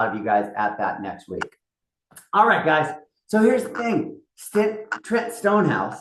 of you guys at that next week. All right, guys. So here's the thing. Trent Stonehouse,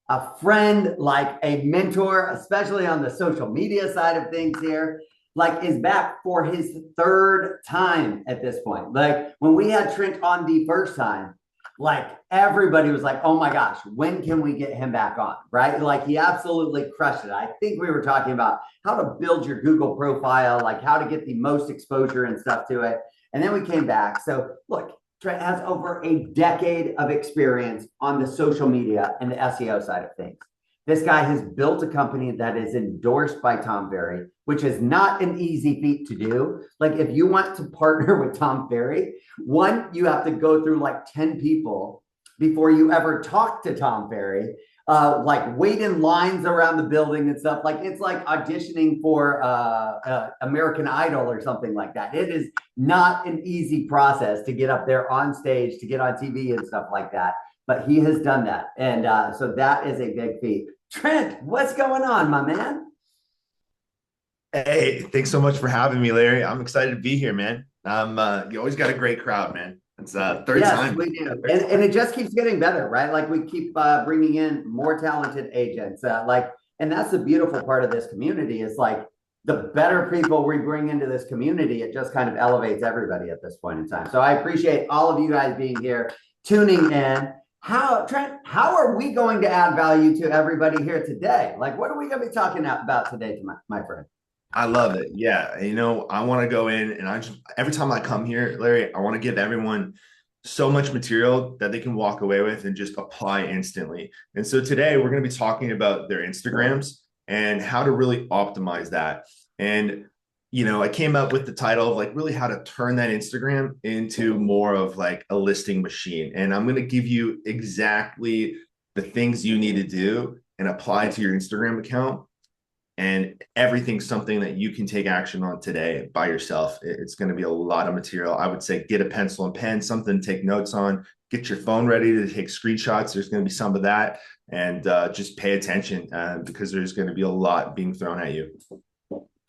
a friend, like a mentor, especially on the social media side of things here, like is back for his third time at this point. Like when we had Trent on the first time, like everybody was like, oh my gosh, when can we get him back on? Right? Like he absolutely crushed it. I think we were talking about how to build your Google profile, like how to get the most exposure and stuff to it. And then we came back. So look, Trent has over a decade of experience on the social media and the SEO side of things. This guy has built a company that is endorsed by Tom Ferry, which is not an easy feat to do. Like, if you want to partner with Tom Ferry, one, you have to go through like 10 people before you ever talk to Tom Ferry. Like wait in lines around the building and stuff. Like it's like auditioning for American Idol or something like that. It is not an easy process to get up there on stage, to get on TV and stuff like that. But he has done that. And so that is a big feat. Trent, what's going on, my man? Hey, thanks so much for having me, Larry. I'm excited to be here, man. You always got a great crowd, man. It's third Yes, time. we do. And it just keeps getting better, right? Like we keep bringing in more talented agents. And that's the beautiful part of this community is like the better people we bring into this community, it just kind of elevates everybody at this point in time. So I appreciate all of you guys being here, tuning in. Trent, how are we going to add value to everybody here today? Like, what are we going to be talking about today, to my friend? I love it. Yeah. I want to go in and every time I come here, Larry, I want to give everyone so much material that they can walk away with and just apply instantly. And so today we're going to be talking about their Instagrams and how to really optimize that. And, I came up with the title of like really how to turn that Instagram into more of like a listing machine. And I'm going to give you exactly the things you need to do and apply to your Instagram account, and everything's something that you can take action on today by yourself. It's going to be a lot of material. I would say get a pencil and pen, something to take notes on, get your phone ready to take screenshots. There's going to be some of that, and just pay attention because there's going to be a lot being thrown at you.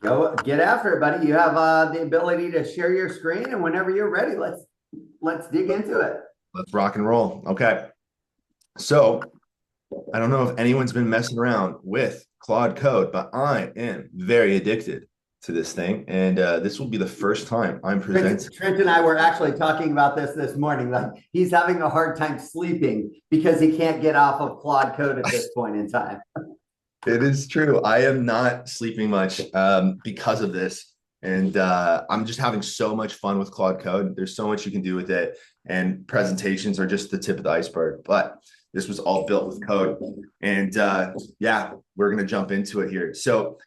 Go get after it, buddy. You have the ability to share your screen, and whenever you're ready, let's dig into it. Let's rock and roll. Okay. So I don't know if anyone's been messing around with Claude Code, but I am very addicted to this thing. And this will be the first time I'm presenting. Trent and I were actually talking about this morning. Like he's having a hard time sleeping because he can't get off of Claude Code at this point in time. It is true. I am not sleeping much because of this. And I'm just having so much fun with Claude Code. There's so much you can do with it. And presentations are just the tip of the iceberg. But this was all built with code. And yeah, we're going to jump into it here. So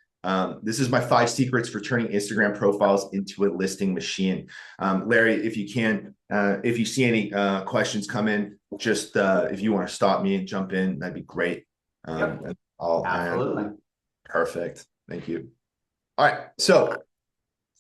this is my 5 secrets for turning Instagram profiles into a listing machine. Larry, if you can, if you see any questions come in, just if you want to stop me and jump in, that'd be great. Yep. Absolutely. Perfect. Thank you. All right. So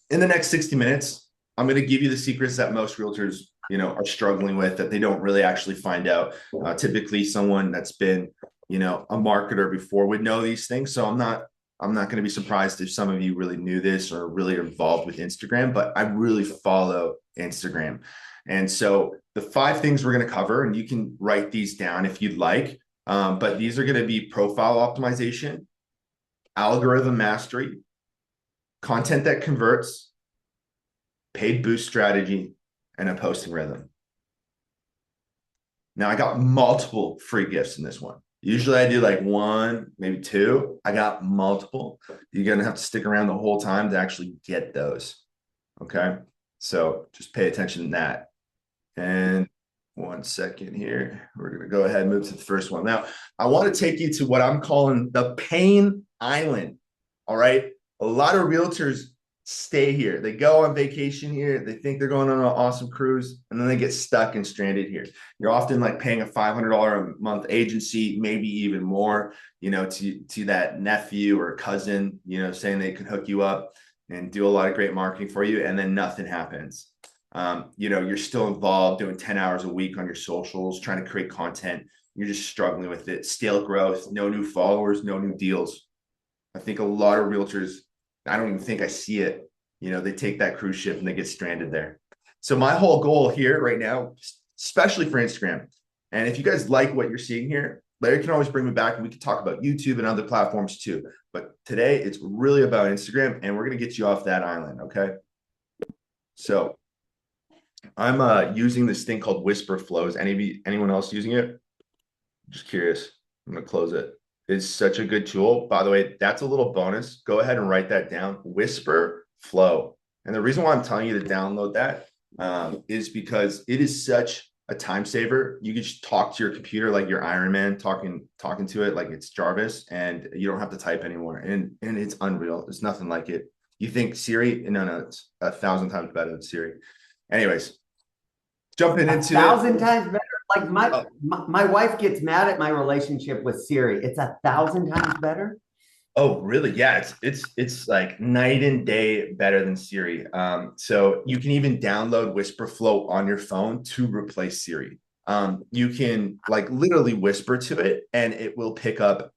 in the next 60 minutes, I'm going to give you the secrets that most realtors are struggling with, that they don't really actually find out. Typically someone that's been, a marketer before would know these things. So I'm not going to be surprised if some of you really knew this or really are involved with Instagram, but I really follow Instagram. And so the 5 things we're going to cover, and you can write these down if you'd like, but these are going to be profile optimization, algorithm mastery, content that converts, paid boost strategy, and a posting rhythm. Now I got multiple free gifts in this one. Usually I do like 1, maybe 2. I got multiple. You're going to have to stick around the whole time to actually get those. Okay. So just pay attention to that. And 1 second here. We're going to go ahead and move to the first one. Now I want to take you to what I'm calling the pain island. All right. A lot of realtors stay here. They go on vacation here. They think they're going on an awesome cruise, and then they get stuck and stranded here. You're often like paying a $500 a month agency, maybe even more, to that nephew or cousin, saying they can hook you up and do a lot of great marketing for you, and then nothing happens. You're still involved doing 10 hours a week on your socials, trying to create content. You're just struggling with it. Stale growth, no new followers, no new deals. I think a lot of realtors, I don't even think I see it. They take that cruise ship and they get stranded there. So my whole goal here right now, especially for Instagram, and if you guys like what you're seeing here, Larry can always bring me back and we can talk about YouTube and other platforms too. But today it's really about Instagram, and we're going to get you off that island. Okay. So I'm using this thing called Whisper Flows. Anyone else using it? Just curious. I'm going to close it. It's such a good tool. By the way, that's a little bonus. Go ahead and write that down. Whisper Flow. And the reason why I'm telling you to download that is because it is such a time saver. You can just talk to your computer like you're Iron Man, talking to it like it's Jarvis, and you don't have to type anymore. And it's unreal. There's nothing like it. You think Siri? No, it's 1,000 times better than Siri. Anyways, jumping into 1,000 times better. Like my wife gets mad at my relationship with Siri. It's 1,000 times better. Oh, really? Yeah, it's like night and day better than Siri. So you can even download Whisper Flow on your phone to replace Siri. You can like literally whisper to it and it will pick up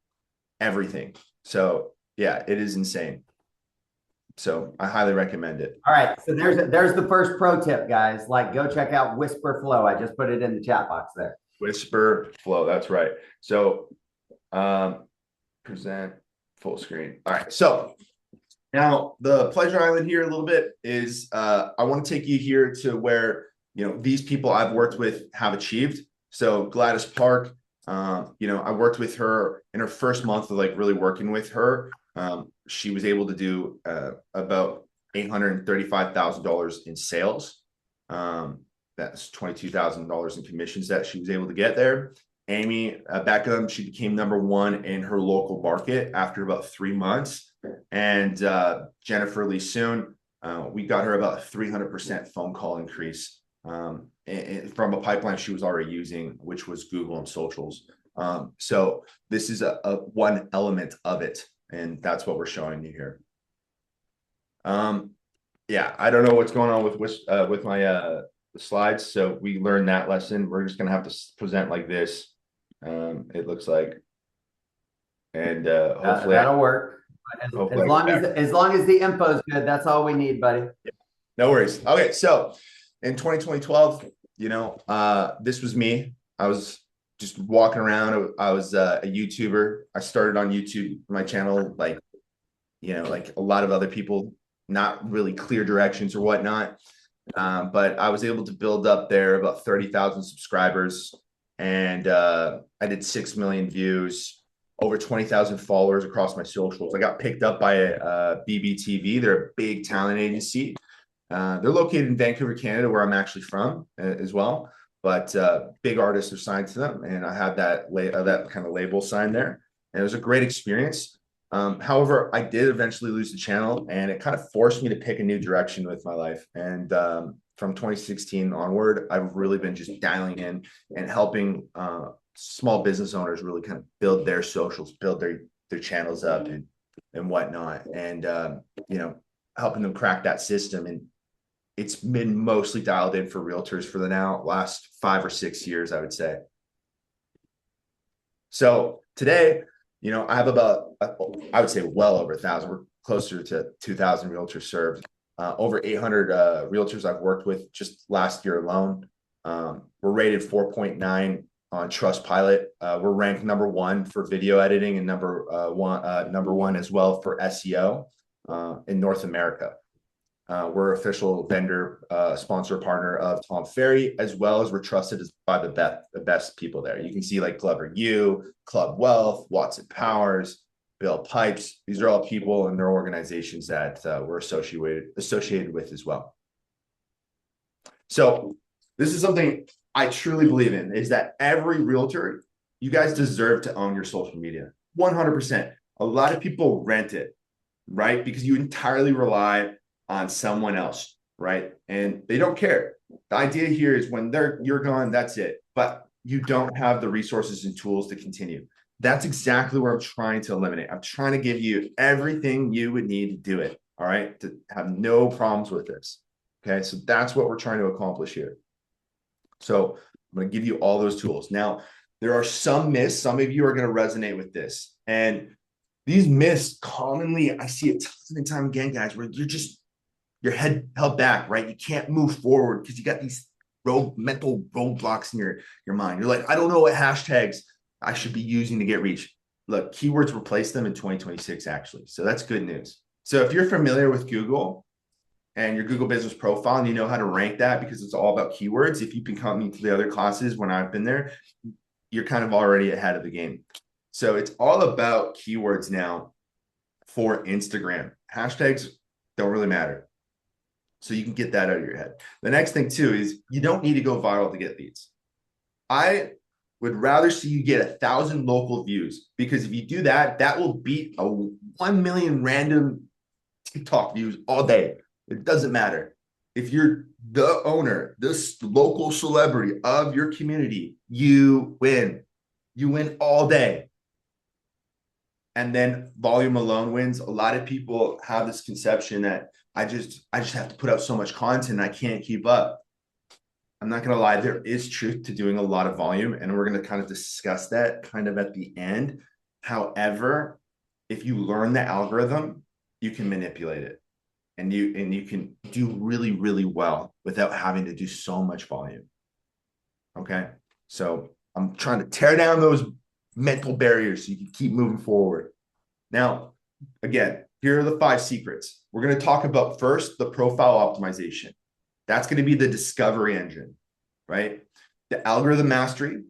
everything. So yeah, it is insane. So I highly recommend it. All right. So there's the first pro tip, guys. Like go check out Whisper Flow. I just put it in the chat box there. Whisper Flow, that's right. So present full screen. All right. So now the pleasure island here a little bit is I want to take you here to where these people I've worked with have achieved. So Gladys Park, I worked with her in her first month of like really working with her. She was able to do about $835,000 in sales. That's $22,000 in commissions that she was able to get there. Amy Beckham, she became #1 in her local market after about 3 months. And Jennifer Lee Soon, we got her about a 300% phone call increase from a pipeline she was already using, which was Google and socials. So this is a one element of it, and that's what we're showing you here. Yeah, I don't know what's going on with my slides, so we learned that lesson. We're just gonna have to present like this. It looks like, and hopefully that'll work. As long as the info is good, that's all we need, buddy. Yeah, no worries. Okay, so in 2012, this was me. I was just walking around. I was a YouTuber. I started on YouTube, my channel, like a lot of other people, not really clear directions or whatnot. But I was able to build up there about 30,000 subscribers, and I did 6 million views, over 20,000 followers across my socials. I got picked up by a BBTV. They're a big talent agency. They're located in Vancouver, Canada, where I'm actually from as well. But big artists are signed to them, and I had that kind of label signed there, and it was a great experience. However, I did eventually lose the channel, and it kind of forced me to pick a new direction with my life. And from 2016 onward, I've really been just dialing in and helping small business owners really kind of build their socials, build their channels up and whatnot, and helping them crack that system. And it's been mostly dialed in for realtors for the last 5 or 6 years, I would say. So today, I have about, I would say well over 1,000. We're closer to 2,000 realtors served. Over 800 realtors I've worked with just last year alone. We're rated 4.9 on Trustpilot. We're ranked #1 for video editing and number one as well for SEO in North America. We're official vendor, sponsor partner of Tom Ferry, as well as we're trusted by the best people there. You can see like Glover U, Club Wealth, Watson Powers, Bill Pipes. These are all people and their organizations that we're associated with as well. So this is something I truly believe in, is that every realtor, you guys deserve to own your social media. 100%. A lot of people rent it, right? Because you entirely rely on someone else, right? And they don't care. The idea here is when you're gone, that's it. But you don't have the resources and tools to continue. That's exactly what I'm trying to eliminate. I'm trying to give you everything you would need to do it, all right? To have no problems with this, okay? So that's what we're trying to accomplish here. So I'm going to give you all those tools. Now, there are some myths. Some of you are going to resonate with this. And these myths commonly, I see it time and time again, guys, where you're just your head held back, right? You can't move forward because you got these mental roadblocks in your mind. You're like, I don't know what hashtags I should be using to get reach. Look, keywords replace them in 2026, actually. So that's good news. So if you're familiar with Google and your Google business profile and you know how to rank that because it's all about keywords, if you've been coming to the other classes when I've been there, you're kind of already ahead of the game. So it's all about keywords now for Instagram. Hashtags don't really matter. So you can get that out of your head. The next thing too is you don't need to go viral to get leads. I would rather see you get 1,000 local views because if you do that, that will beat a 1 million random TikTok views all day. It doesn't matter. If you're the owner, this local celebrity of your community, you win. You win all day. And then volume alone wins. A lot of people have this conception that I just have to put out so much content, I can't keep up. I'm not going to lie, there is truth to doing a lot of volume, and we're going to kind of discuss that kind of at the end. However, if you learn the algorithm, you can manipulate it, and you can do really, really well without having to do so much volume. Okay, so I'm trying to tear down those mental barriers so you can keep moving forward. Now, again, here are the 5 secrets. We're going to talk about first the profile optimization. That's going to be the discovery engine, right? The algorithm mastery.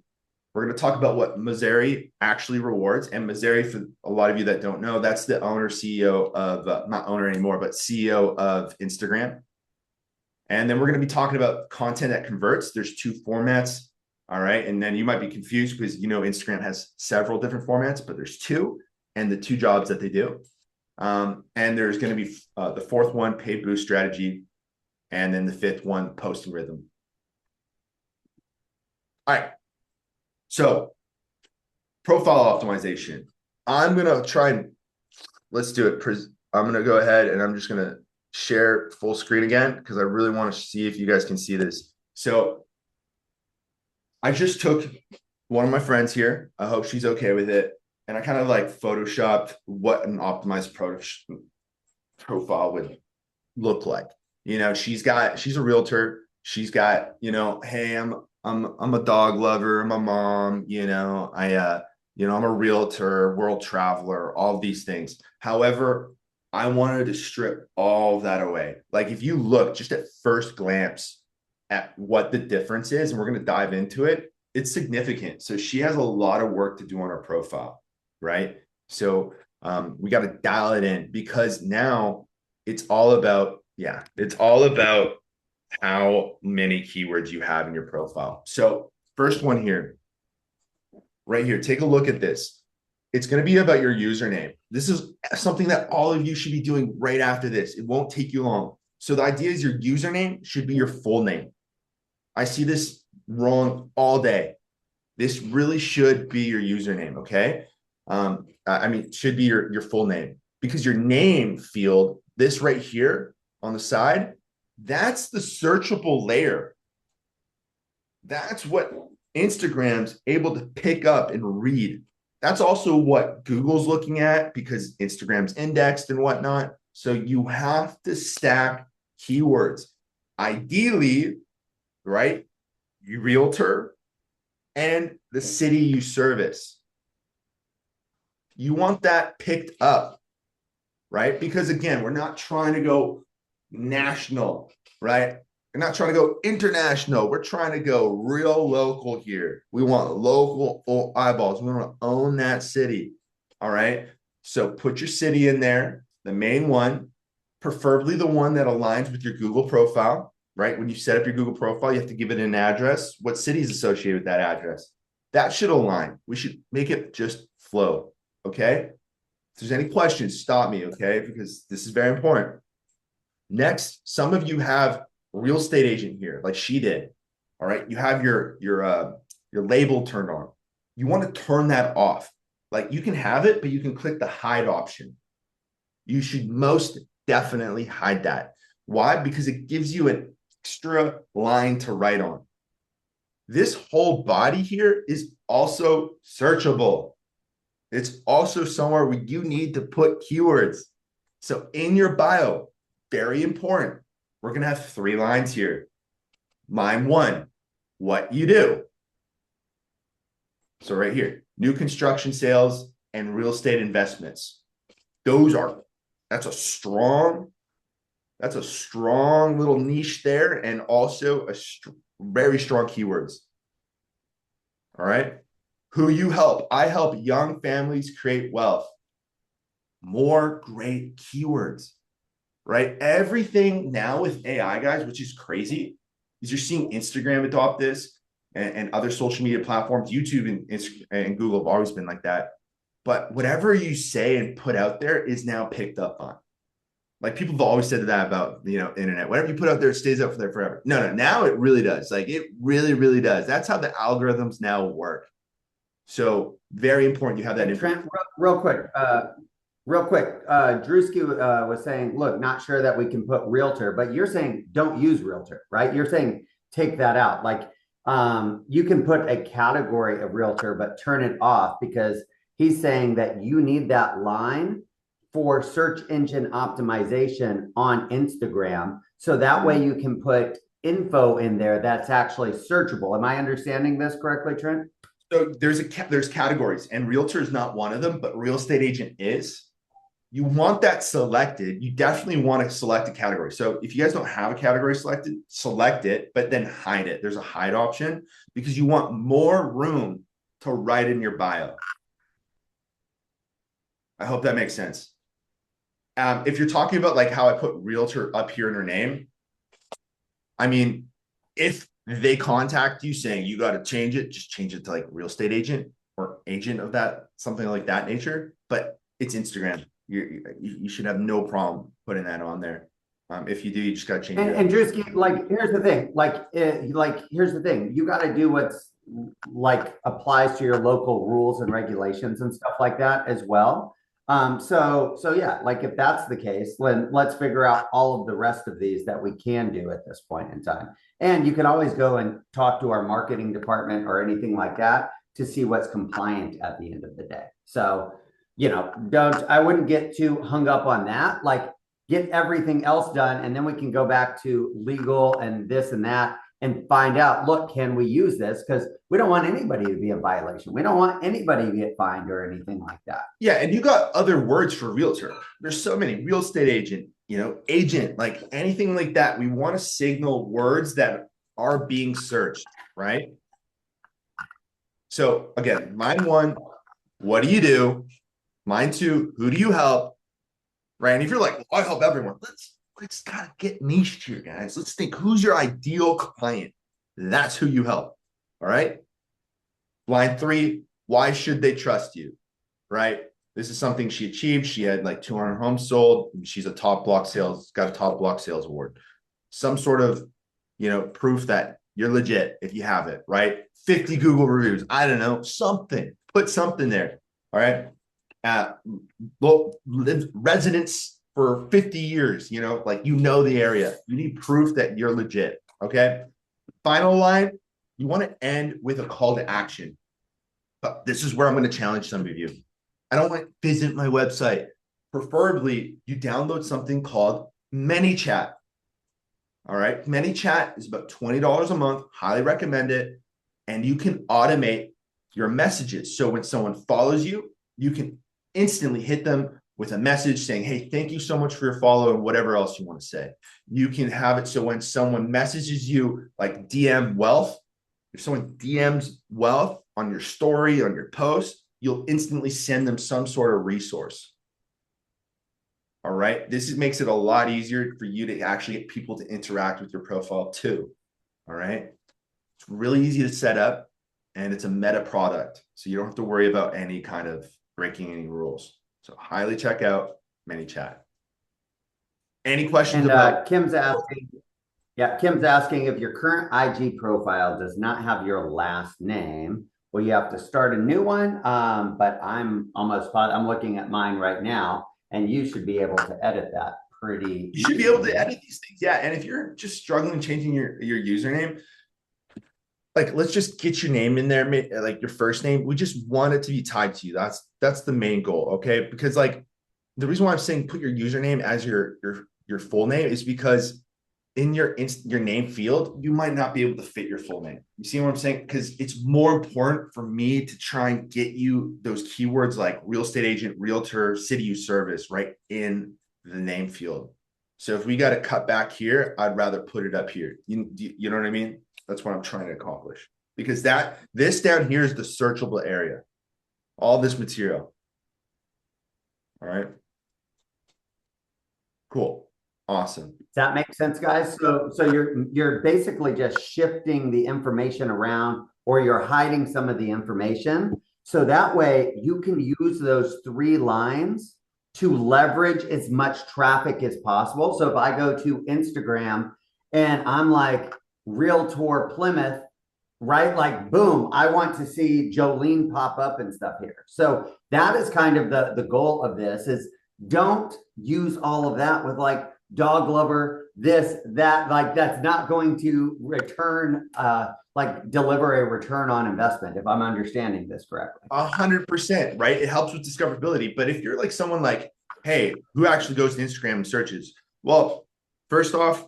We're going to talk about what Mazzari actually rewards. And Mazzari, for a lot of you that don't know, that's the owner, CEO of, not owner anymore, but CEO of Instagram. And then we're going to be talking about content that converts. There's 2 formats. All right. And then you might be confused because, Instagram has several different formats, but there's 2 and the 2 jobs that they do. And there's going to be the 4th one, paid boost strategy. And then the 5th one, posting rhythm. All right. So profile optimization. I'm going to try and let's do it. I'm going to go ahead and I'm just going to share full screen again because I really want to see if you guys can see this. So I just took one of my friends here. I hope she's okay with it. And I kind of like photoshopped what an optimized profile would look like. She's a realtor. She's got, hey, I'm a dog lover. I'm a mom, I'm a realtor, world traveler, all these things. However, I wanted to strip all of that away. Like if you look just at first glance at what the difference is, and we're going to dive into it, it's significant. So she has a lot of work to do on her profile, right? So we got to dial it in because now it's all about how many keywords you have in your profile. So first one here, right here, take a look at this. It's going to be about your username. This is something that all of you should be doing right after this. It won't take you long. So the idea is your username should be your full name. I see this wrong all day. This really should be your username, okay? Should be your full name because your name field, this right here on the side, that's the searchable layer. That's what Instagram's able to pick up and read. That's also what Google's looking at because Instagram's indexed and whatnot. So you have to stack keywords. Ideally, right? You realtor and the city you service. You want that picked up, right? Because again, we're not trying to go national, right? We're not trying to go international. We're trying to go real local here. We want local eyeballs. We want to own that city. All right. So put your city in there, the main one, preferably the one that aligns with your Google profile, right? When you set up your Google profile, you have to give it an address. What city is associated with that address? That should align. We should make it just flow. Okay. If there's any questions, stop me. Okay. Because this is very important. Next, some of you have a real estate agent here, like she did. All right. You have your label turned on. You want to turn that off. Like you can have it, but you can click the hide option. You should most definitely hide that. Why? Because it gives you an extra line to write on. This whole body here is also searchable. It's also somewhere where you need to put keywords. So in your bio, very important. We're going to have 3 lines here. Line 1, what you do. So right here, new construction sales and real estate investments. That's a strong little niche there, and also very strong keywords. All right. Who you help. I help young families create wealth. More great keywords, right? Everything now with AI, guys, which is crazy, is you're seeing Instagram adopt this, and other social media platforms. YouTube and Google have always been like that. But whatever you say and put out there is now picked up on. Like, people have always said that about, internet. Whatever you put out there, it stays up there forever. No, now it really does. Like, it really, really does. That's how the algorithms now work. So very important you have that Trent, real quick. Drewski was saying, look, not sure that we can put realtor, but you're saying don't use realtor, right? You're saying take that out. Like, you can put a category of realtor, but turn it off, because he's saying that you need that line for search engine optimization on Instagram. So that way you can put info in there that's actually searchable. Am I understanding this correctly, Trent? So there's categories, and realtor is not one of them, but real estate agent is. You want that selected. You definitely want to select a category. So if you guys don't have a category selected, select it, but then hide it. There's a hide option, because you want more room to write in your bio. I hope that makes sense. If you're talking about like how I put realtor up here in her name, I mean, if they contact you saying you got to change it, just change it to like real estate agent or agent of that, something like that nature. But it's Instagram. You should have no problem putting that on there. If you do, you just got to change it. And Drewski, like, here's the thing. Here's the thing. You got to do what's like applies to your local rules and regulations and stuff like that as well. So yeah, like, if that's the case, then let's figure out all of the rest of these that we can do at this point in time. And you can always go and talk to our marketing department or anything like that to see what's compliant at the end of the day. So, I wouldn't get too hung up on that. Like, get everything else done, and then we can go back to legal and this and that and find out, look, can we use this? Because we don't want anybody to be in violation. We don't want anybody to get fined or anything like that. Yeah, and you got other words for realtor. There's so many. Real estate agent, agent, like anything like that. We want to signal words that are being searched, right? So again, line 1, what do you do? Line 2, who do you help? Right? And if you're like, well, I help everyone, let's gotta get niched here, guys. Let's think, who's your ideal client? That's who you help. All right. Line 3, why should they trust you? Right? This is something she achieved. She had like 200 homes sold. She's got a top block sales award. Some sort of, proof that you're legit if you have it, right? 50 Google reviews. I don't know, something. Put something there. All right. Residents for 50 years, the area. You need proof that you're legit. Okay. Final line, you want to end with a call to action. But this is where I'm going to challenge some of you. I don't want to visit my website. Preferably, you download something called ManyChat. All right. ManyChat is about $20 a month. Highly recommend it. And you can automate your messages. So when someone follows you, you can instantly hit them with a message saying, hey, thank you so much for your follow, and whatever else you want to say. You can have it so when someone messages you, like DM wealth, if someone DMs wealth on your story, on your post, you'll instantly send them some sort of resource. All right. This makes it a lot easier for you to actually get people to interact with your profile too. All right. It's really easy to set up, and it's a meta product. So you don't have to worry about any kind of breaking any rules. So highly check out ManyChat. Any questions about Kim's asking? Yeah, Kim's asking, if your current IG profile does not have your last name, will you have to start a new one? But I'm looking at mine right now, and you should be able to edit that pretty. You should be able to edit these things. Yeah. And if you're just struggling changing your username, like, let's just get your name in there, like your first name. We just want it to be tied to you. That's the main goal. Okay. Because like, the reason why I'm saying put your username as your your full name is because in your name field, you might not be able to fit your full name. You see what I'm saying? Because it's more important for me to try and get you those keywords like real estate agent, realtor, city use service right in the name field. So if we got to cut back here, I'd rather put it up here. You know what I mean? That's what I'm trying to accomplish, because this down here is the searchable area, all this material. All right. Cool. Awesome. Does that make sense, guys? So you're basically just shifting the information around, or you're hiding some of the information. So that way you can use those 3 lines to leverage as much traffic as possible. So if I go to Instagram and I'm like Realtor Plymouth, right? Like, boom, I want to see Jolene pop up and stuff here. So that is kind of the goal of this, is don't use all of that with like dog lover, this, that, like that's not going to return, like deliver a return on investment, if I'm understanding this correctly. 100%, right? It helps with discoverability. But if you're like someone like, hey, who actually goes to Instagram and searches? Well, first off,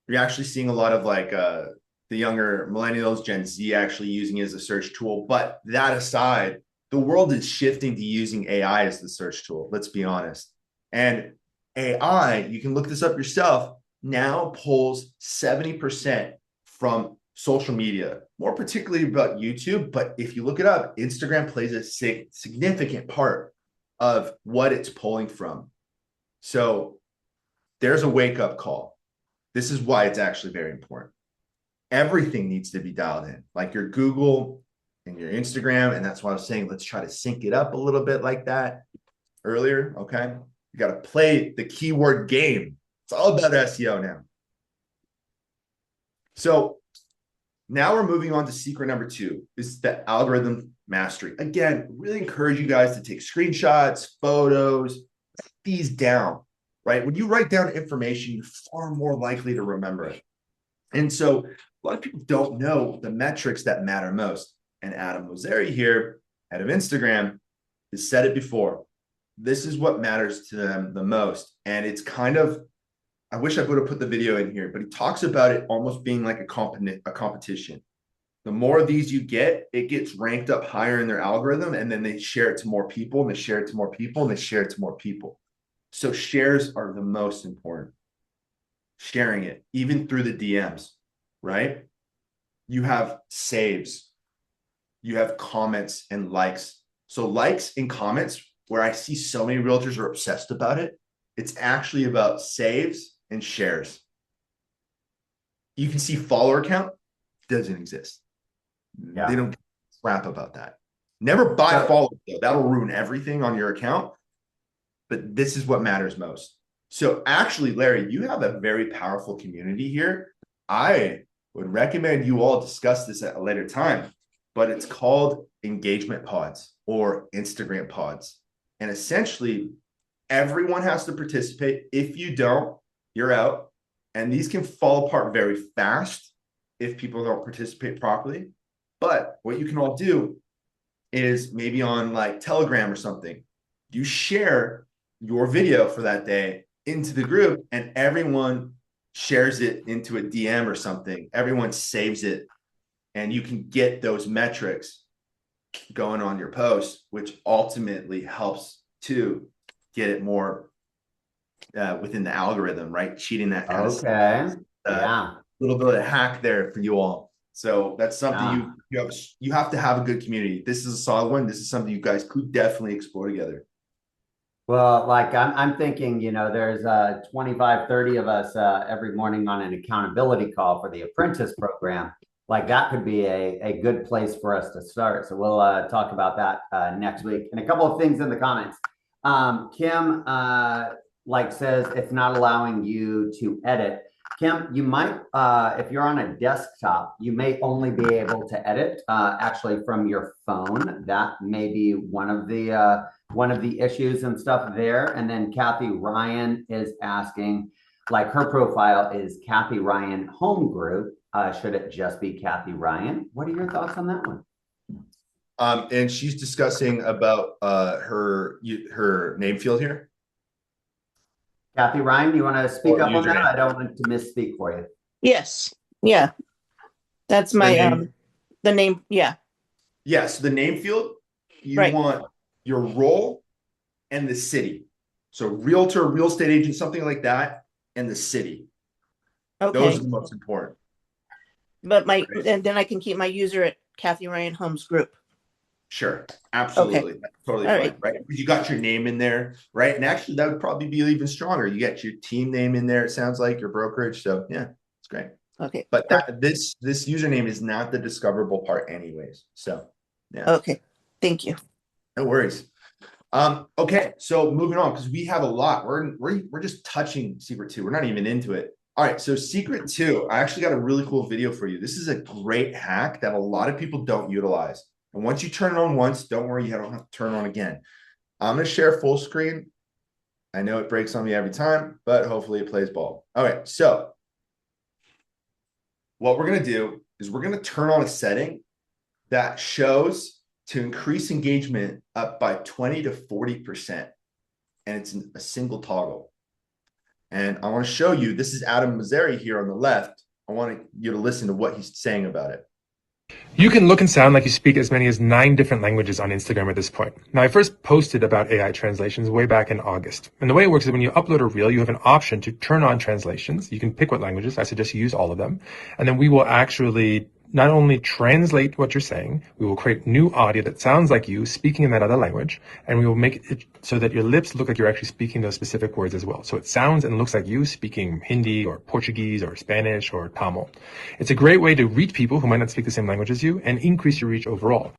you're actually seeing a lot of like the younger millennials, Gen Z actually using it as a search tool. But that aside, the world is shifting to using AI as the search tool. Let's be honest. And AI, you can look this up yourself, now pulls 70% from social media, more particularly about YouTube. But if you look it up, Instagram plays a significant part of what it's pulling from. So there's a wake-up call. This is why it's actually very important. Everything needs to be dialed in, like your Google and your Instagram. And that's why I was saying, let's try to sync it up a little bit like that earlier. Okay. You got to play the keyword game. It's all about SEO now. So now we're moving on to secret number 2. This is the algorithm mastery. Again, really encourage you guys to take screenshots, photos, write these down, right? When you write down information, you're far more likely to remember it. And so a lot of people don't know the metrics that matter most. And Adam Mosseri here, head of Instagram, has said it before. This is what matters to them the most. And it's kind of, I wish I would have put the video in here, but he talks about it almost being like a competition. The more of these you get, it gets ranked up higher in their algorithm, and then they share it to more people, and they share it to more people, and they share it to more people. So shares are the most important. Sharing it, even through the DMs, right? You have saves, you have comments and likes. So likes and comments, where I see so many realtors are obsessed about it, it's actually about saves and shares. You can see follower count doesn't exist. Yeah. They don't crap about that. Never buy followers, though. That'll ruin everything on your account. But this is what matters most. So actually, Larry, you have a very powerful community here. I would recommend you all discuss this at a later time, but it's called engagement pods or Instagram pods. And essentially, everyone has to participate. If you don't, you're out. And these can fall apart very fast if people don't participate properly. But what you can all do is maybe on like Telegram or something, you share your video for that day into the group, and everyone shares it into a DM or something. Everyone saves it, and you can get those metrics going on your post, which ultimately helps to get it more within the algorithm, right? Cheating that kind of stuff. Yeah. A little bit of hack there for you all. So that's something you have to have a good community. This is a solid one. This is something you guys could definitely explore together. Well, like I'm thinking, there's 25, 30 of us every morning on an accountability call for the apprentice program. Like that could be a good place for us to start. So we'll talk about that next week. And a couple of things in the comments. Kim says it's not allowing you to edit. Kim, you might, if you're on a desktop, you may only be able to edit actually from your phone. That may be one of the issues and stuff there. And then Kathy Ryan is asking, like her profile is Kathy Ryan Home Group. Should it just be Kathy Ryan? What are your thoughts on that one? And she's discussing about her name field here. Kathy Ryan, do you want to speak Or up on that? username. I don't want to misspeak for you. Yes. Yeah. That's The my name, the name. Yeah. yes, the name field, you Right. want your role and the city. So realtor, real estate agent, something like that, and the city. Those Okay. are the most important. But my Right? and then I can keep my user at Kathy Ryan Homes Group. Sure, Okay. absolutely. That's totally All fine, right. right? Because you got your name in there, right? And actually, that would probably be even stronger. You get your team name in there, it sounds like your brokerage. So yeah, it's great. Okay. But this username is not the discoverable part anyways. So yeah, Okay. Thank you. no worries. Okay, so moving on, because we have a lot. We're just touching secret two. We're not even into it. All right, so secret two, I actually got a really cool video for you. This is a great hack that a lot of people don't utilize. And once you turn it on once, don't worry, you don't have to turn it on again. I'm gonna share full screen. I know it breaks on me every time, but hopefully it plays ball. All right, so what we're gonna do is we're gonna turn on a setting that shows to increase engagement up by 20 to 40%. And it's a single toggle. And I want to show you, this is Adam Mazzari here on the left. I want you to listen to what he's saying about it. You can look and sound like you speak as many as 9 different languages on Instagram at this point. Now, I first posted about AI translations way back in August. And the way it works is when you upload a reel, you have an option to turn on translations. You can pick what languages. I suggest you use all of them. And then we will actually not only translate what you're saying, we will create new audio that sounds like you speaking in that other language, and we will make it so that your lips look like you're actually speaking those specific words as well. So it sounds and looks like you speaking Hindi or Portuguese or Spanish or Tamil. It's a great way to reach people who might not speak the same language as you and increase your reach overall.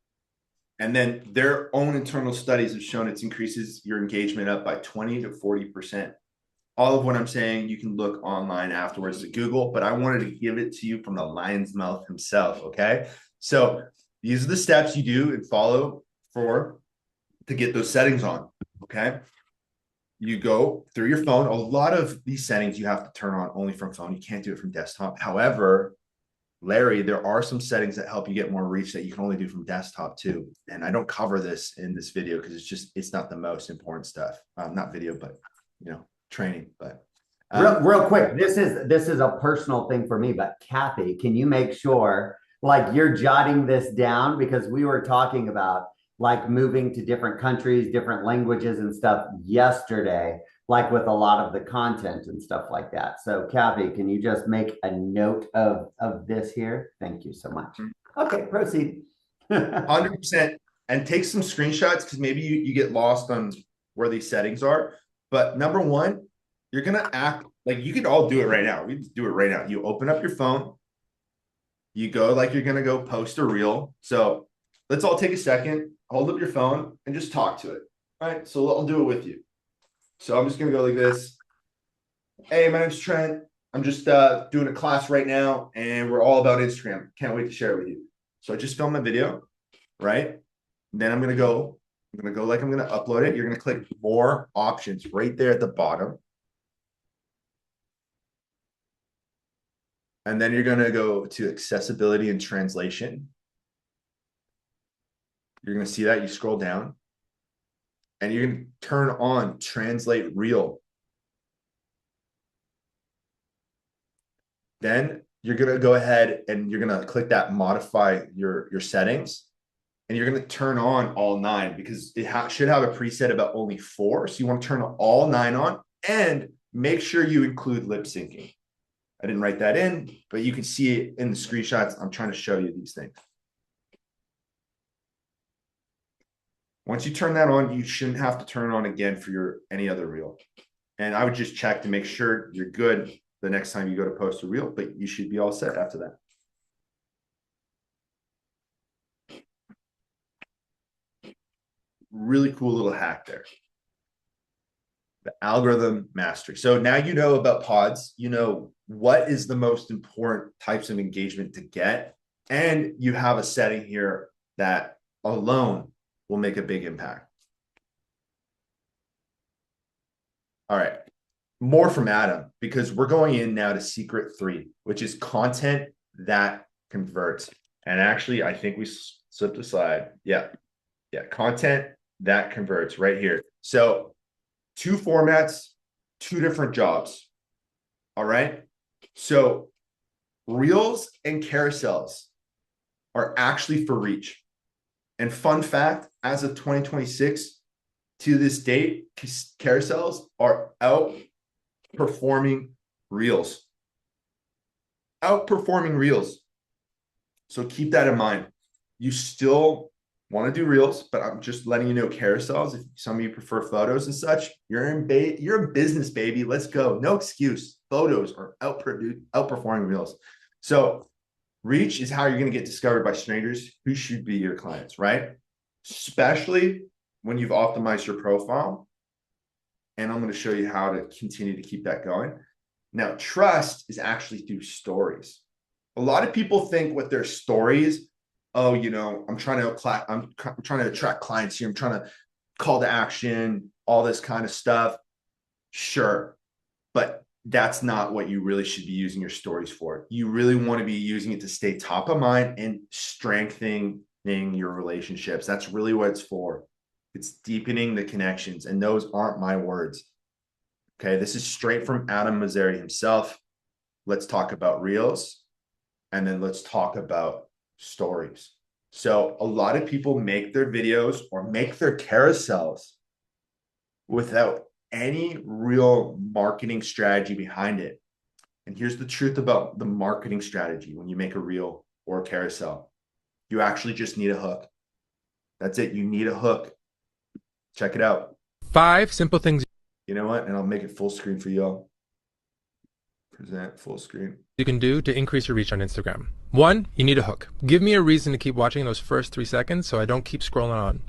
And then their own internal studies have shown it increases your engagement up by 20 to 40%. All of what I'm saying, you can look online afterwards to Google, but I wanted to give it to you from the lion's mouth himself, okay? So these are the steps you do and follow to get those settings on, okay? You go through your phone. A lot of these settings you have to turn on only from phone. You can't do it from desktop. However, Larry, there are some settings that help you get more reach that you can only do from desktop too. And I don't cover this in this video because it's not the most important stuff. Not video, but training. But Real quick, this is a personal thing for me, but Kathy, can you make sure like you're jotting this down, because we were talking about like moving to different countries, different languages and stuff yesterday, like with a lot of the content and stuff like that. So Kathy, can you just make a note of this here? Thank you so much. Okay, proceed. 100%, and take some screenshots because maybe you get lost on where these settings are. But number one, you're gonna act like you could all do it right now. We just do it right now. You open up your phone, you go like you're gonna go post a reel. So let's all take a second, hold up your phone, and just talk to it. All right. So I'll do it with you. So I'm just gonna go like this. Hey, my name's Trent. I'm just doing a class right now, and we're all about Instagram. Can't wait to share it with you. So I just filmed my video, right? Then I'm gonna go like I'm gonna upload it. You're gonna click more options right there at the bottom. And then you're gonna go to accessibility and translation. You're gonna see that. You scroll down and you're gonna turn on translate reel. Then you're gonna go ahead and you're gonna click that modify your settings. And you're going to turn on all 9 because it should have a preset about only 4. So you want to turn all 9 on and make sure you include lip syncing. I didn't write that in, but you can see it in the screenshots. I'm trying to show you these things. Once you turn that on, you shouldn't have to turn it on again for any other reel. And I would just check to make sure you're good the next time you go to post a reel, but you should be all set after that. Really cool little hack there. The algorithm mastery. So now you know about pods, you know what is the most important types of engagement to get, and you have a setting here that alone will make a big impact. All right, more from Adam, because we're going in now to secret 3, which is content that converts. And actually, I think we slipped a slide. Yeah, content that converts right here. So 2 formats, two different jobs. All right. So reels and carousels are actually for reach. And fun fact, as of 2026 to this date, carousels are outperforming reels. Outperforming reels. So keep that in mind. You still want to do reels, but I'm just letting you know carousels. If some of you prefer photos and such, you're in business, baby. Let's go. No excuse. Photos are outperforming reels. So reach is how you're going to get discovered by strangers who should be your clients, right? Especially when you've optimized your profile. And I'm going to show you how to continue to keep that going. Now, trust is actually through stories. A lot of people think with their stories, oh, you know, I'm trying to attract clients here. I'm trying to call to action, all this kind of stuff. Sure. But that's not what you really should be using your stories for. You really want to be using it to stay top of mind and strengthening your relationships. That's really what it's for. It's deepening the connections. And those aren't my words. Okay. This is straight from Adam Mosseri himself. Let's talk about reels. And then let's talk about stories. So a lot of people make their videos or make their carousels without any real marketing strategy behind it. And here's the truth about the marketing strategy when you make a reel or a carousel. You actually just need a hook. That's it. You need a hook. Check it out. 5 simple things You know what? And I'll make it full screen for y'all. Present full screen. you can do to increase your reach on Instagram. 1, you need a hook. Give me a reason to keep watching those first 3 seconds so I don't keep scrolling on.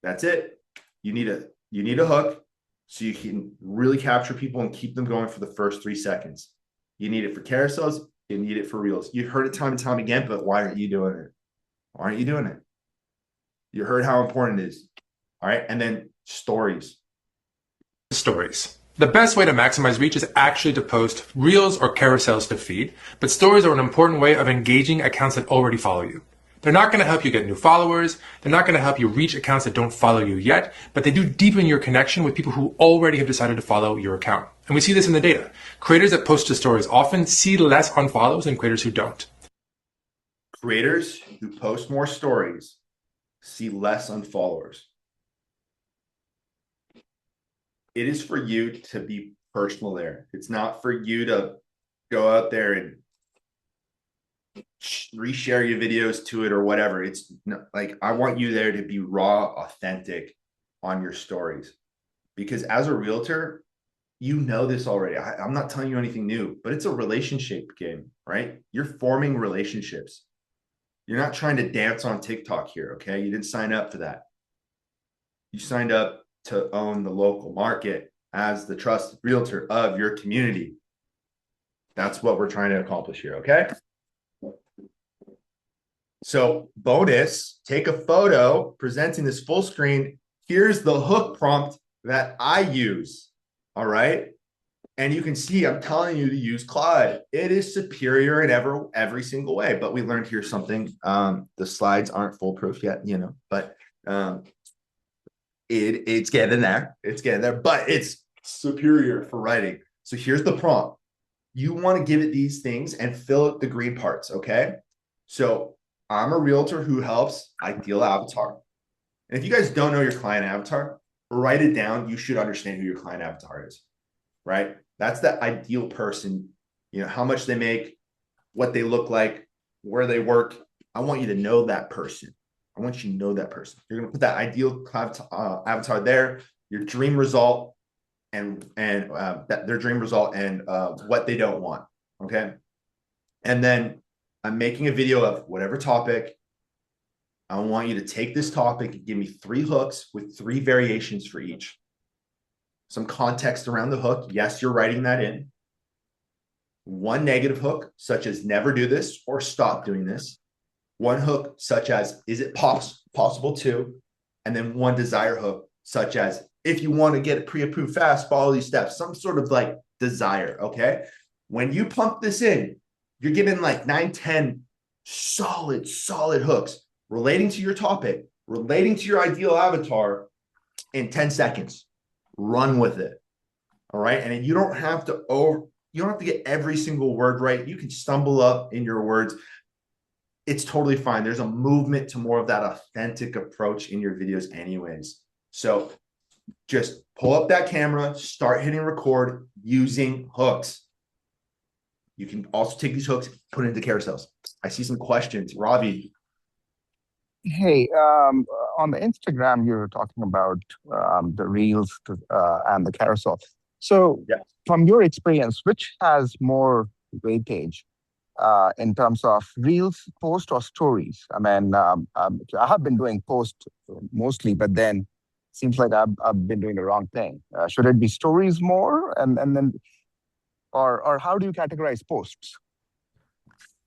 That's it. You need a hook so you can really capture people and keep them going for the first 3 seconds. You need it for carousels. You need it for reels. You've heard it time and time again, but why aren't you doing it? Why aren't you doing it? You heard how important it is. All right. And then stories. Stories. The best way to maximize reach is actually to post reels or carousels to feed, but stories are an important way of engaging accounts that already follow you. They're not going to help you get new followers. They're not going to help you reach accounts that don't follow you yet, but they do deepen your connection with people who already have decided to follow your account. And we see this in the data. Creators that post to stories often see less unfollows than creators who don't. Creators who post more stories see less unfollowers. It is for you to be personal there. It's not for you to go out there and reshare your videos to it or whatever. It's like, I want you there to be raw, authentic on your stories. Because as a realtor, you know this already. I'm not telling you anything new, but it's a relationship game, right? You're forming relationships. You're not trying to dance on TikTok here, okay? You didn't sign up for that. You signed up to own the local market as the trusted realtor of your community. That's what we're trying to accomplish here, okay? So bonus, take a photo presenting this full screen. Here's the hook prompt that I use, all right? And you can see I'm telling you to use Claude. It is superior in every single way, but we learned here something. The slides aren't foolproof yet, you know, but it's getting there. It's getting there, but it's superior for writing. So here's the prompt. You want to give it these things and fill out the green parts, okay? So I'm a realtor who helps ideal avatar. And if you guys don't know your client avatar, write it down. You should understand who your client avatar is, right? That's the ideal person, you know, how much they make, what they look like, where they work. I want you to know that person. I want you to know that person. You're going to put that ideal avatar there, your dream result, and their dream result, and what they don't want. Okay. And then I'm making a video of whatever topic. I want you to take this topic and give me 3 hooks with 3 variations for each. Some context around the hook. Yes, you're writing that in. 1 negative hook, such as never do this or stop doing this. 1 hook, such as, is it possible to? And then 1 desire hook, such as, if you want to get it pre-approved fast, follow these steps. Some sort of like desire, okay? When you pump this in, you're getting like 9, 10 solid hooks relating to your topic, relating to your ideal avatar in 10 seconds. Run with it. All right. And you don't have to get every single word right. You can stumble up in your words. It's totally fine. There's a movement to more of that authentic approach in your videos anyways. So just pull up that camera, start hitting record using hooks. You can also take these hooks, put it into carousels. I see some questions. Ravi. Hey, on the Instagram, you were talking about the reels and the carousel. So, Yeah. from your experience, which has more weightage in terms of reels, post, or stories? I mean, I have been doing post mostly, but then seems like I've been doing the wrong thing. Should it be stories more, and then, or how do you categorize posts?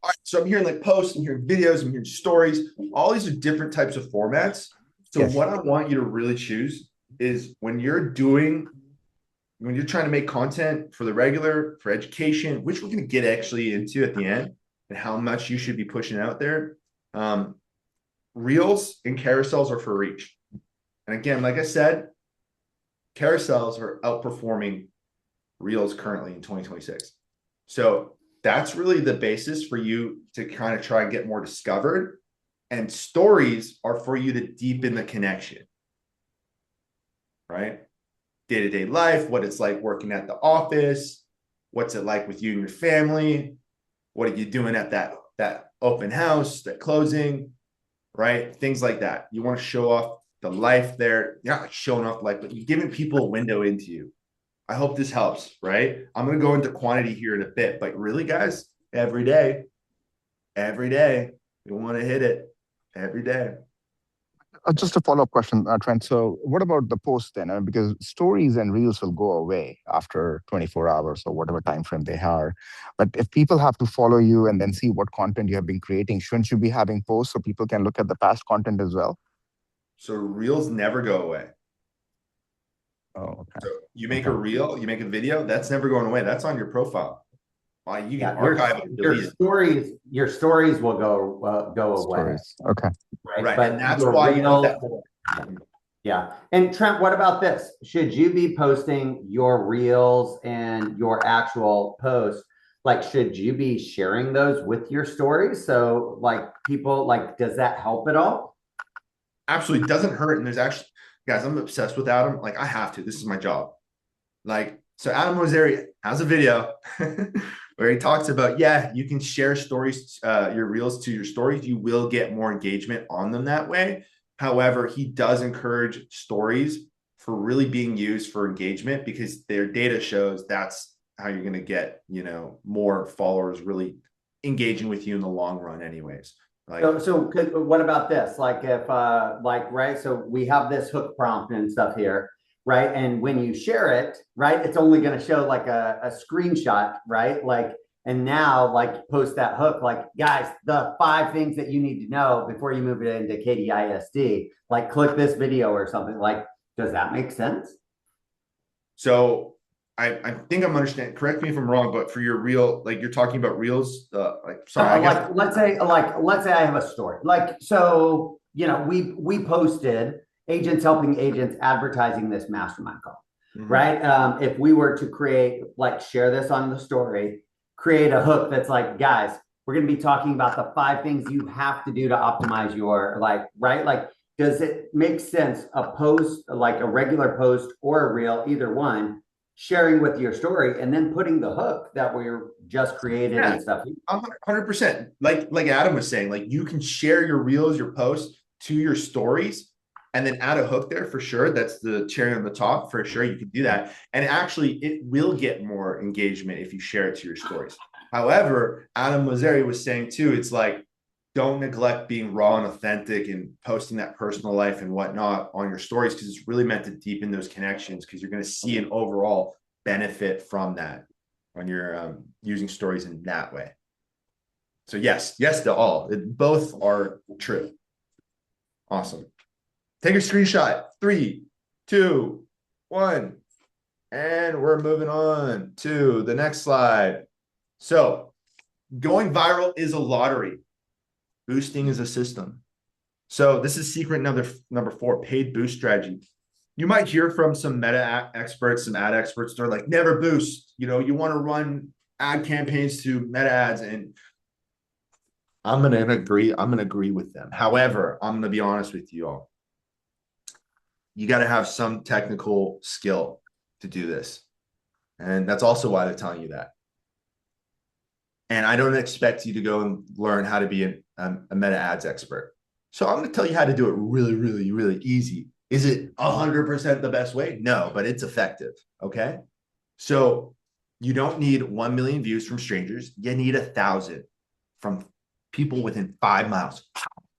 All right, so I'm hearing like posts, I'm hearing videos, I'm hearing stories. All these are different types of formats. So Yes. what I want you to really choose is when you're trying to make content for the regular, for education, which we're going to get actually into at the end, and how much you should be pushing out there. Reels and carousels are for reach. And again, like I said, carousels are outperforming reels currently in 2026. So that's really the basis for you to kind of try and get more discovered. And stories are for you to deepen the connection, right? Day-to-day life, what it's like working at the office, what's it like with you and your family, what are you doing at that open house, that closing, right? Things like that. You want to show off the life there. You're not like showing off life, but you're giving people a window into you. I hope this helps, right? I'm going to go into quantity here in a bit, but really, guys, every day, we want to hit it every day. Just a follow-up question, Trent. So what about the post then? Because stories and reels will go away after 24 hours or whatever time frame they are. But if people have to follow you and then see what content you have been creating, shouldn't you be having posts so people can look at the past content as well? So reels never go away. Oh, okay. So you make a reel, you make a video, that's never going away. That's on your profile. You can archive it, delete it. Your stories will go away. Stories. Okay. Right. But And that's your why you want that. reels, yeah. And Trent, what about this? Should you be posting your reels and your actual posts? Like, should you be sharing those with your stories? So, like, people, like, does that help at all? Absolutely doesn't hurt. And there's actually, guys, I'm obsessed with Adam. Like, I have to. This is my job. Like, so Adam Mosseri has a video where he talks about, yeah, you can share stories, your reels to your stories. You will get more engagement on them that way. However, he does encourage stories for really being used for engagement because their data shows that's how you're going to get, more followers really engaging with you in the long run anyways. Like, So what about this? Like if right, so we have this hook prompt and stuff here, right? And when you share it, right, it's only going to show like a screenshot, right? Like, and now like post that hook, like guys, the 5 things that you need to know before you move it into KDISD, like click this video or something. Like, does that make sense? so I think I'm understanding. Correct me if I'm wrong, but for your reel, like you're talking about reels, sorry, I guess. Let's say I have a story. Like, so, we posted agents helping agents advertising this mastermind call, right? If we were to create, like, share this on the story, create a hook that's like, guys, we're going to be talking about the 5 things you have to do to optimize your, right? Like, does it make sense a post, like a regular post or a reel, either one, sharing with your story and then putting the hook that we're just created and stuff? 100%. Like Adam was saying, like you can share your reels, your posts to your stories and then add a hook there for sure. That's the cherry on the top for sure. You can do that. And actually it will get more engagement if you share it to your stories. However, Adam Mosseri was saying too, it's like, don't neglect being raw and authentic and posting that personal life and whatnot on your stories because it's really meant to deepen those connections because you're going to see an overall benefit from that when you're using stories in that way. So yes to all. Both are true. Awesome. Take a screenshot. 3, 2, 1. And we're moving on to the next slide. So going viral is a lottery. Boosting is a system. So this is secret number 4, paid boost strategy. you might hear from some experts, some ad experts. They're like, never boost. You know, you want to run ad campaigns to meta ads, and I'm gonna agree. I'm gonna agree with them. However, I'm gonna be honest with you all. You got to have some technical skill to do this, and that's also why they're telling you that. And I don't expect you to go and learn how to be a meta ads expert. So I'm going to tell you how to do it really, really, really easy. Is it 100% the best way? No, but it's effective. Okay. So you don't need 1 million views from strangers. You need 1,000 from people within 5 miles.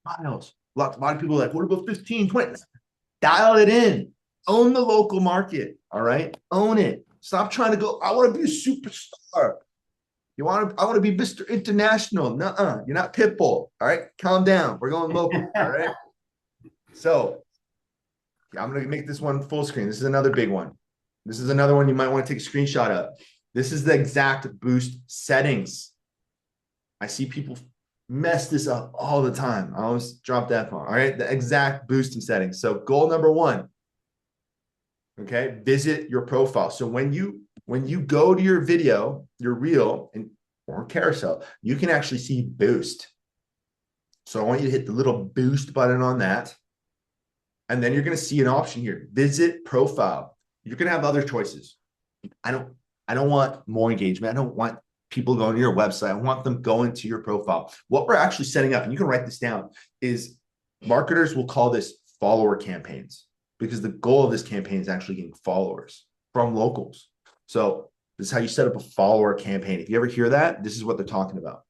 5 miles. A lot of people are like, what about 15, 20? Dial it in. Own the local market. All right. Own it. Stop trying to go, I want to be a superstar. I want to be Mr. International. Nuh-uh. You're not Pitbull. All right. Calm down. We're going local. All right. So yeah, I'm going to make this one full screen. This is another big one. This is another one you might want to take a screenshot of. This is the exact boost settings. I see people mess this up all the time. I always drop that phone. All right. The exact boosting settings. So goal number 1. Okay. Visit your profile. So when you go to your video, your reel or carousel, you can actually see boost. So I want you to hit the little boost button on that. And then you're going to see an option here, visit profile. You're going to have other choices. I don't want more engagement. I don't want people going to your website. I want them going to your profile. What we're actually setting up, and you can write this down, is marketers will call this follower campaigns, because the goal of this campaign is actually getting followers from locals. So this is how you set up a follower campaign. If you ever hear that, this is what they're talking about.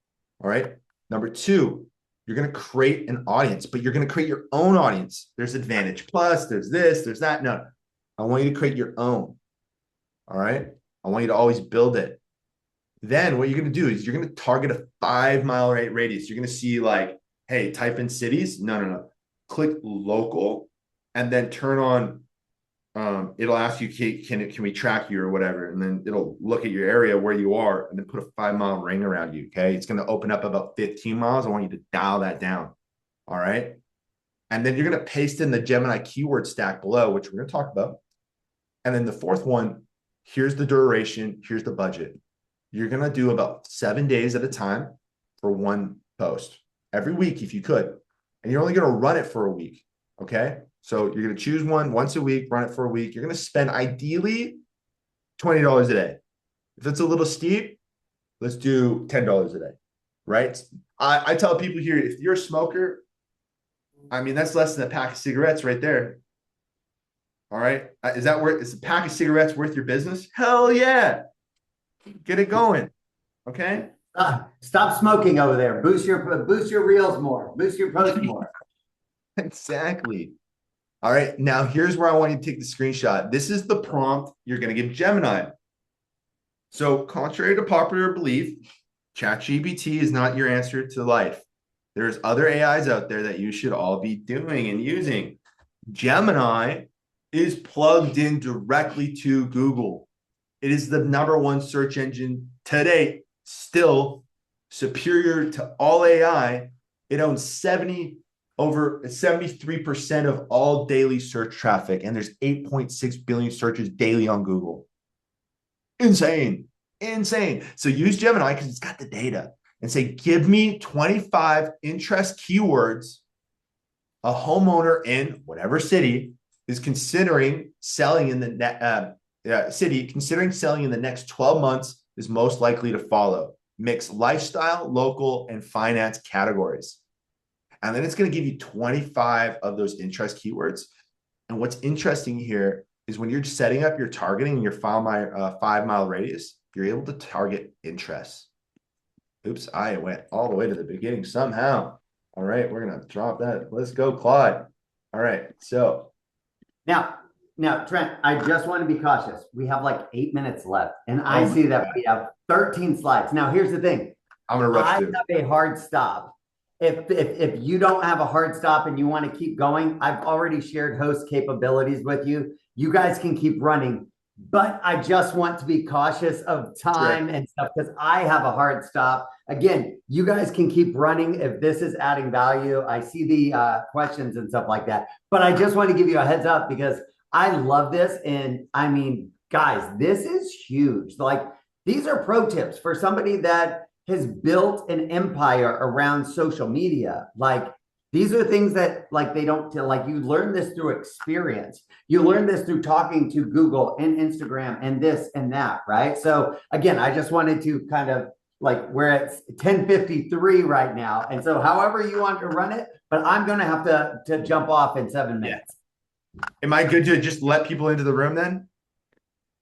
All right. Number 2, you're going to create an audience, but you're going to create your own audience. There's Advantage Plus, there's this, there's that. No, I want you to create your own. All right. I want you to always build it. Then what you're going to do is you're going to target a 5-mile radius. You're going to see like, hey, type in cities. No. Click local and then turn on. It'll ask you, can we track you or whatever? And then it'll look at your area where you are and then put a 5-mile ring around you. Okay. It's going to open up about 15 miles. I want you to dial that down. All right. And then you're going to paste in the Gemini keyword stack below, which we're going to talk about. And then the 4th one, here's the duration. Here's the budget. You're going to do about 7 days at a time for one post every week, if you could. And you're only going to run it for a week. Okay. So you're going to choose one once a week, run it for a week. You're going to spend ideally $20 a day. If it's a little steep, let's do $10 a day, right? I tell people here, if you're a smoker, I mean, that's less than a pack of cigarettes right there. All right. Is a pack of cigarettes worth your business? Hell yeah. Get it going. Okay. Stop smoking over there. Boost your reels more. Boost your posts more. Exactly. All right. Now here's where I want you to take the screenshot. This is the prompt you're going to give Gemini. So contrary to popular belief, ChatGPT is not your answer to life. There's other AIs out there that you should all be doing and using. Gemini is plugged in directly to Google. It is the #1 search engine today, still superior to all AI. It owns over 73% of all daily search traffic, and there's 8.6 billion searches daily on Google. Insane. So use Gemini because it's got the data and say, give me 25 interest keywords a homeowner in whatever city is considering selling in the next 12 months is most likely to follow. Mix lifestyle, local, and finance categories. And then it's going to give you 25 of those interest keywords. And what's interesting here is when you're setting up your targeting in your 5-mile radius, you're able to target interests. Oops, I went all the way to the beginning somehow. All right, we're going to drop that. Let's go, Claude. All right, so. Now, Trent, I just want to be cautious. We have like 8 minutes left, and I see that we have 13 slides. Now, here's the thing. I'm going to rush through. I have a hard stop. If you don't have a hard stop and you want to keep going, I've already shared host capabilities with you. You guys can keep running, but I just want to be cautious of time and stuff because I have a hard stop. Again, you guys can keep running if this is adding value. I see the questions and stuff like that, but I just want to give you a heads up because I love this. And I mean, guys, this is huge. Like, these are pro tips for somebody that has built an empire around social media. Like, these are things that like they don't tell, like you learn this through experience. You learn this through talking to Google and Instagram and this and that, right? So again, I just wanted to kind of like we're at 10:53 right now. And so however you want to run it, but I'm gonna have to jump off in 7 minutes. Am I good to just let people into the room then?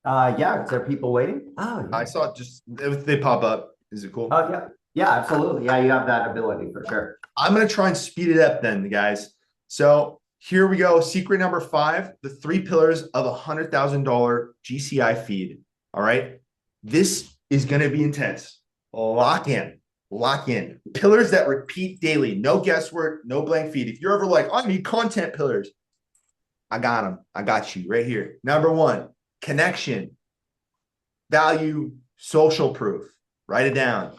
Yeah, is there people waiting? Oh, I yeah. saw it just if they pop up. Is it cool? Oh, yeah. Yeah, absolutely. Yeah, you have that ability for sure. I'm going to try and speed it up then, guys. So here we go. Secret number 5, the 3 pillars of a $100,000 GCI feed. All right. This is going to be intense. Lock in. Lock in. Pillars that repeat daily. No guesswork, no blank feed. If you're ever like, I need content pillars, I got them. I got you right here. Number 1, connection, value, social proof. Write it down.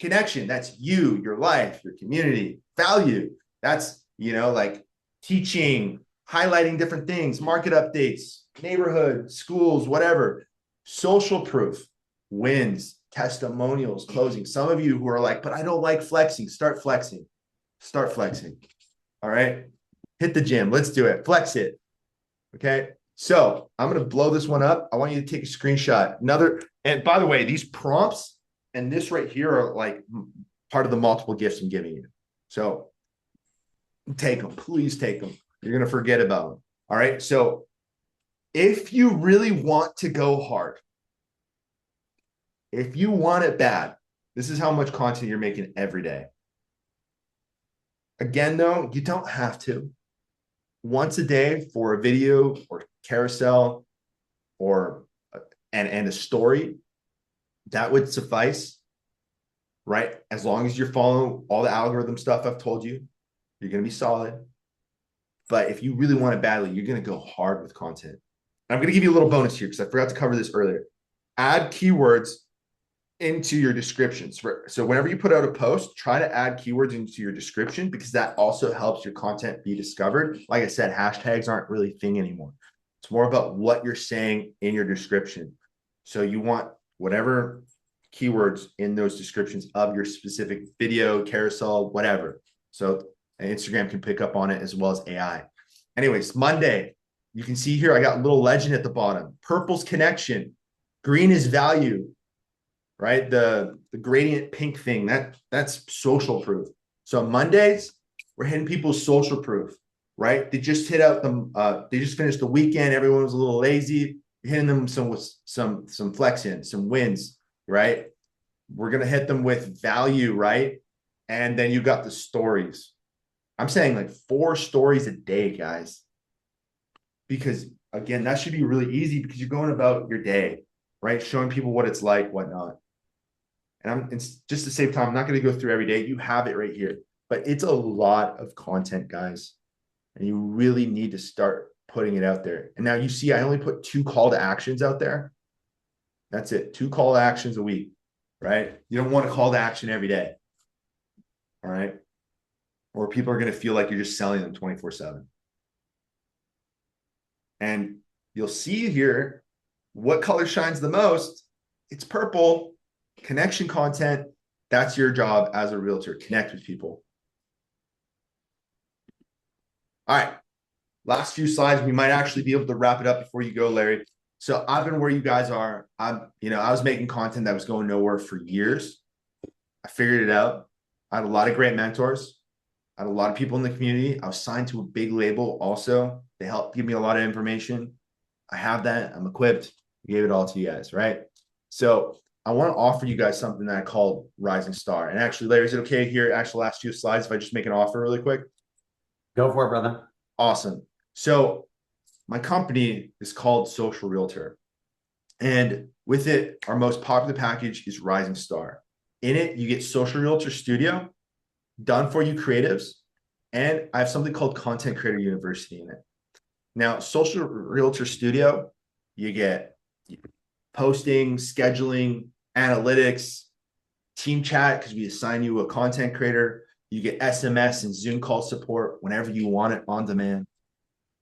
Connection, that's you, your life, your community. Value, that's, like teaching, highlighting different things, market updates, neighborhood, schools, whatever. Social proof, wins, testimonials, closing. Some of you who are like, but I don't like flexing, start flexing. Start flexing. All right. Hit the gym. Let's do it. Flex it. Okay. So I'm going to blow this one up. I want you to take a screenshot. And by the way, these prompts and this right here are like part of the multiple gifts I'm giving you. So take them. Please take them. You're going to forget about them. All right. So if you really want to go hard, if you want it bad, this is how much content you're making every day. Again, though, you don't have to. Once a day for a video or carousel or and a story, that would suffice, right? As long as you're following all the algorithm stuff I've told you, you're going to be solid. But if you really want it badly, you're going to go hard with content. I'm going to give you a little bonus here because I forgot to cover this earlier. Add keywords into your descriptions. So whenever you put out a post, try to add keywords into your description because that also helps your content be discovered. Like I said, hashtags aren't really a thing anymore. It's more about what you're saying in your description. So you want whatever keywords in those descriptions of your specific video, carousel, whatever. So Instagram can pick up on it as well as AI. Anyways, Monday, you can see here, I got a little legend at the bottom. Purple's connection. Green is value, right? The gradient pink thing, that's social proof. So Mondays, we're hitting people's social proof, right? They just hit out they just finished the weekend. Everyone was a little lazy. You're hitting them some flex in, some wins, right? We're going to hit them with value, right? And then you got the stories. I'm saying like 4 stories a day, guys. Because again, that should be really easy because you're going about your day, right? Showing people what it's like, whatnot. And it's just to save time, I'm not going to go through every day. You have it right here. But it's a lot of content, guys. And you really need to start putting it out there. And now you see, I only put 2 call to actions out there. That's it. 2 call to actions a week, right? You don't want a call to action every day. All right. Or people are going to feel like you're just selling them 24/7. And you'll see here what color shines the most. It's purple. Connection content. That's your job as a realtor. Connect with people. All right. Last few slides. We might actually be able to wrap it up before you go, Larry. So I've been where you guys are. I was making content that was going nowhere for years. I figured it out. I had a lot of great mentors. I had a lot of people in the community. I was signed to a big label also. They helped give me a lot of information. I have that. I'm equipped. I gave it all to you guys, right? So I want to offer you guys something that I called Rising Star. And actually, Larry, is it okay here, actually last few slides, if I just make an offer really quick? Go for it, brother. Awesome. So my company is called Social Realtor. And with it, our most popular package is Rising Star. In it, you get Social Realtor Studio, done for you creatives, and I have something called Content Creator University in it. Now, Social Realtor Studio, you get posting, scheduling, analytics, team chat, because we assign you a content creator. You get SMS and Zoom call support whenever you want it on demand.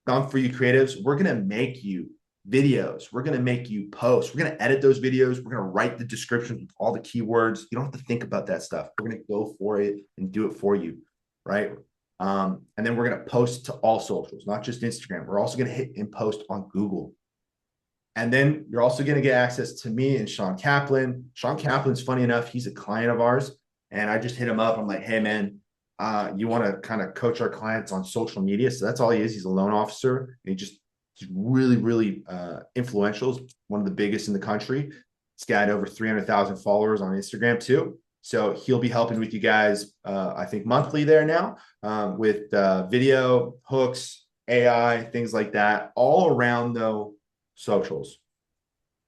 done for you creatives. We're going to make you videos. We're going to make you posts. We're going to edit those videos. We're going to write the descriptions with all the keywords. You don't have to think about that stuff. We're going to go for it and do it for you, right? And then we're going to post to all socials, not just Instagram. We're also going to hit and post on Google. And then you're also going to get access to me and Sean Kaplan. Sean Kaplan's funny enough. He's a client of ours. And I just hit him up. I'm like, hey, man, you want to kind of coach our clients on social media? So that's all he is. He's a loan officer. And he's really, really influential. One of the biggest in the country. He's got over 300,000 followers on Instagram too. So he'll be helping with you guys, I think monthly there now with video, hooks, AI, things like that, all around though socials.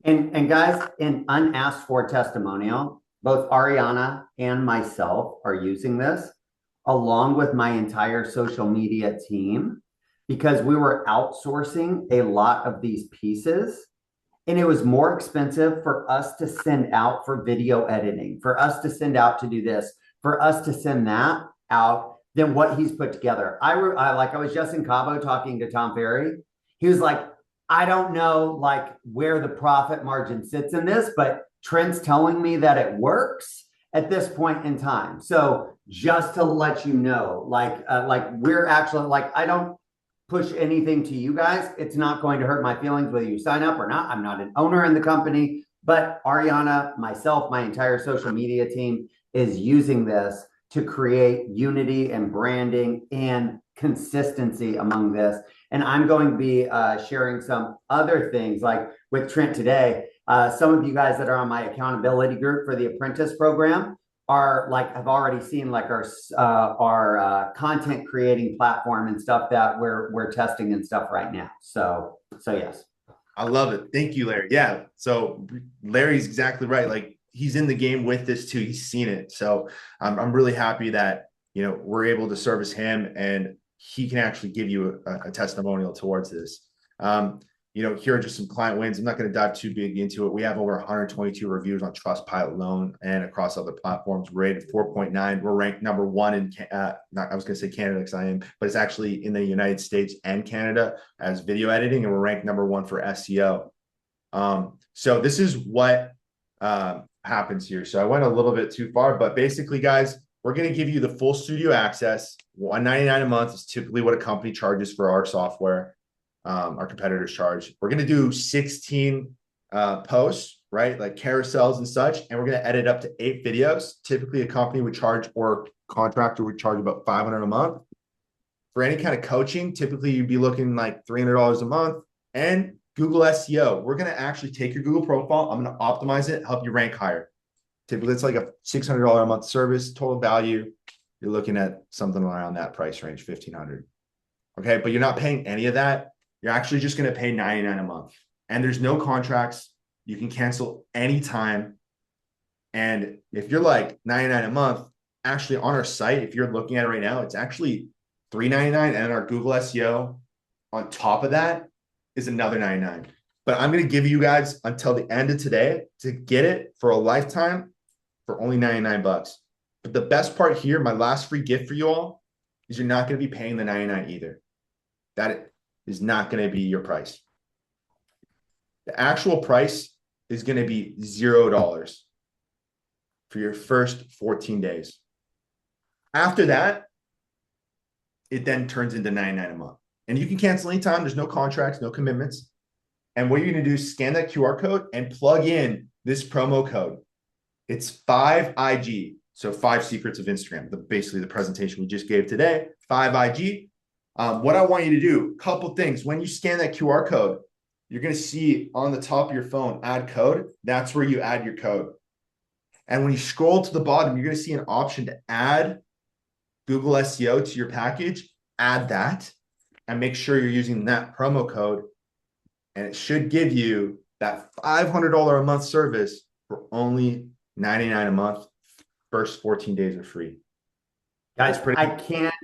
And guys, in unasked for testimonial, both Ariana and myself are using this along with my entire social media team because we were outsourcing a lot of these pieces. And it was more expensive for us to send out for video editing, for us to send out to do this, for us to send that out than what he's put together. I was just in Cabo talking to Tom Ferry. He was like, I don't know like where the profit margin sits in this, but Trent's telling me that it works at this point in time. So just to let you know, like we're actually like, I don't push anything to you guys. It's not going to hurt my feelings whether you sign up or not. I'm not an owner in the company, but Ariana, myself, my entire social media team is using this to create unity and branding and consistency among this. And I'm going to be sharing some other things like with Trent today. Some of you guys that are on my accountability group for the apprentice program are like, have already seen like our content creating platform and stuff that we're testing and stuff right now. So yes. I love it. Thank you, Larry. Yeah. So Larry's exactly right. Like he's in the game with this too. He's seen it. So I'm really happy that, we're able to service him and he can actually give you a testimonial towards this. Here are just some client wins. I'm not going to dive too big into it. We have over 122 reviews on Trustpilot alone and across other platforms. We're rated 4.9. We're ranked number one in, I was going to say Canada because I am, but it's actually in the United States and Canada as video editing. And we're ranked number one for SEO. So this is what happens here. So I went a little bit too far, but basically guys, we're going to give you the full studio access. $199 a month is typically what a company charges for our software. Our competitors charge. We're going to do 16 posts, right? Like carousels and such. And we're going to edit up to 8 videos. Typically a company would charge or contractor would charge about $500 a month. For any kind of coaching, typically you'd be looking like $300 a month. And Google SEO, we're going to actually take your Google profile. I'm going to optimize it, help you rank higher. Typically it's like a $600 a month service, total value. You're looking at something around that price range, $1,500. Okay. But you're not paying any of that. You're actually just going to pay $99 a month. And there's no contracts. You can cancel anytime. And if you're like $99 a month, actually on our site, if you're looking at it right now, it's actually $399. And our Google SEO on top of that is another $99. But I'm going to give you guys until the end of today to get it for a lifetime for only $99. But the best part here, my last free gift for you all, is you're not going to be paying the $99 either. That is not going to be your price. The actual price is going to be $0 for your first 14 days. After that, it then turns into $99 a month. And you can cancel anytime. There's no contracts, no commitments. And what you're going to do is scan that QR code and plug in this promo code. It's 5IG. So 5 secrets of Instagram, basically the presentation we just gave today, 5IG. What I want you to do, couple things. When you scan that QR code, you're going to see on the top of your phone, add code. That's where you add your code. And when you scroll to the bottom, you're going to see an option to add Google SEO to your package. Add that and make sure you're using that promo code. And it should give you that $500 a month service for only $99 a month. First 14 days are free. Guys, I can't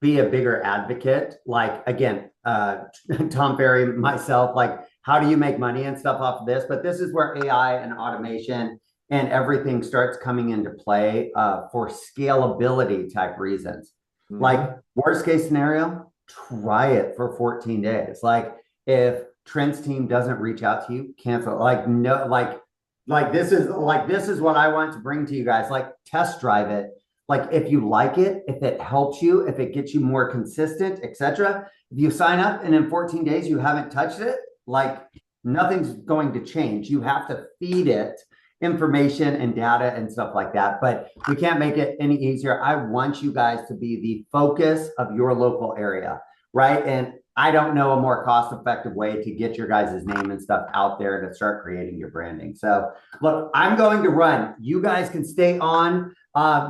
be a bigger advocate. Like, again, Tom Ferry, myself, like, how do you make money and stuff off of this? But this is where AI and automation and everything starts coming into play for scalability type reasons. Mm-hmm. Like, worst case scenario, try it for 14 days. Like if Trent's team doesn't reach out to you, cancel. Like no, like this is what I want to bring to you guys. Like test drive it. Like if you like it, if it helps you, if it gets you more consistent, etc. If you sign up and in 14 days you haven't touched it, like nothing's going to change. You have to feed it information and data and stuff like that. But we can't make it any easier. I want you guys to be the focus of your local area, right? And I don't know a more cost-effective way to get your guys' name and stuff out there to start creating your branding. So look, I'm going to run. You guys can stay on.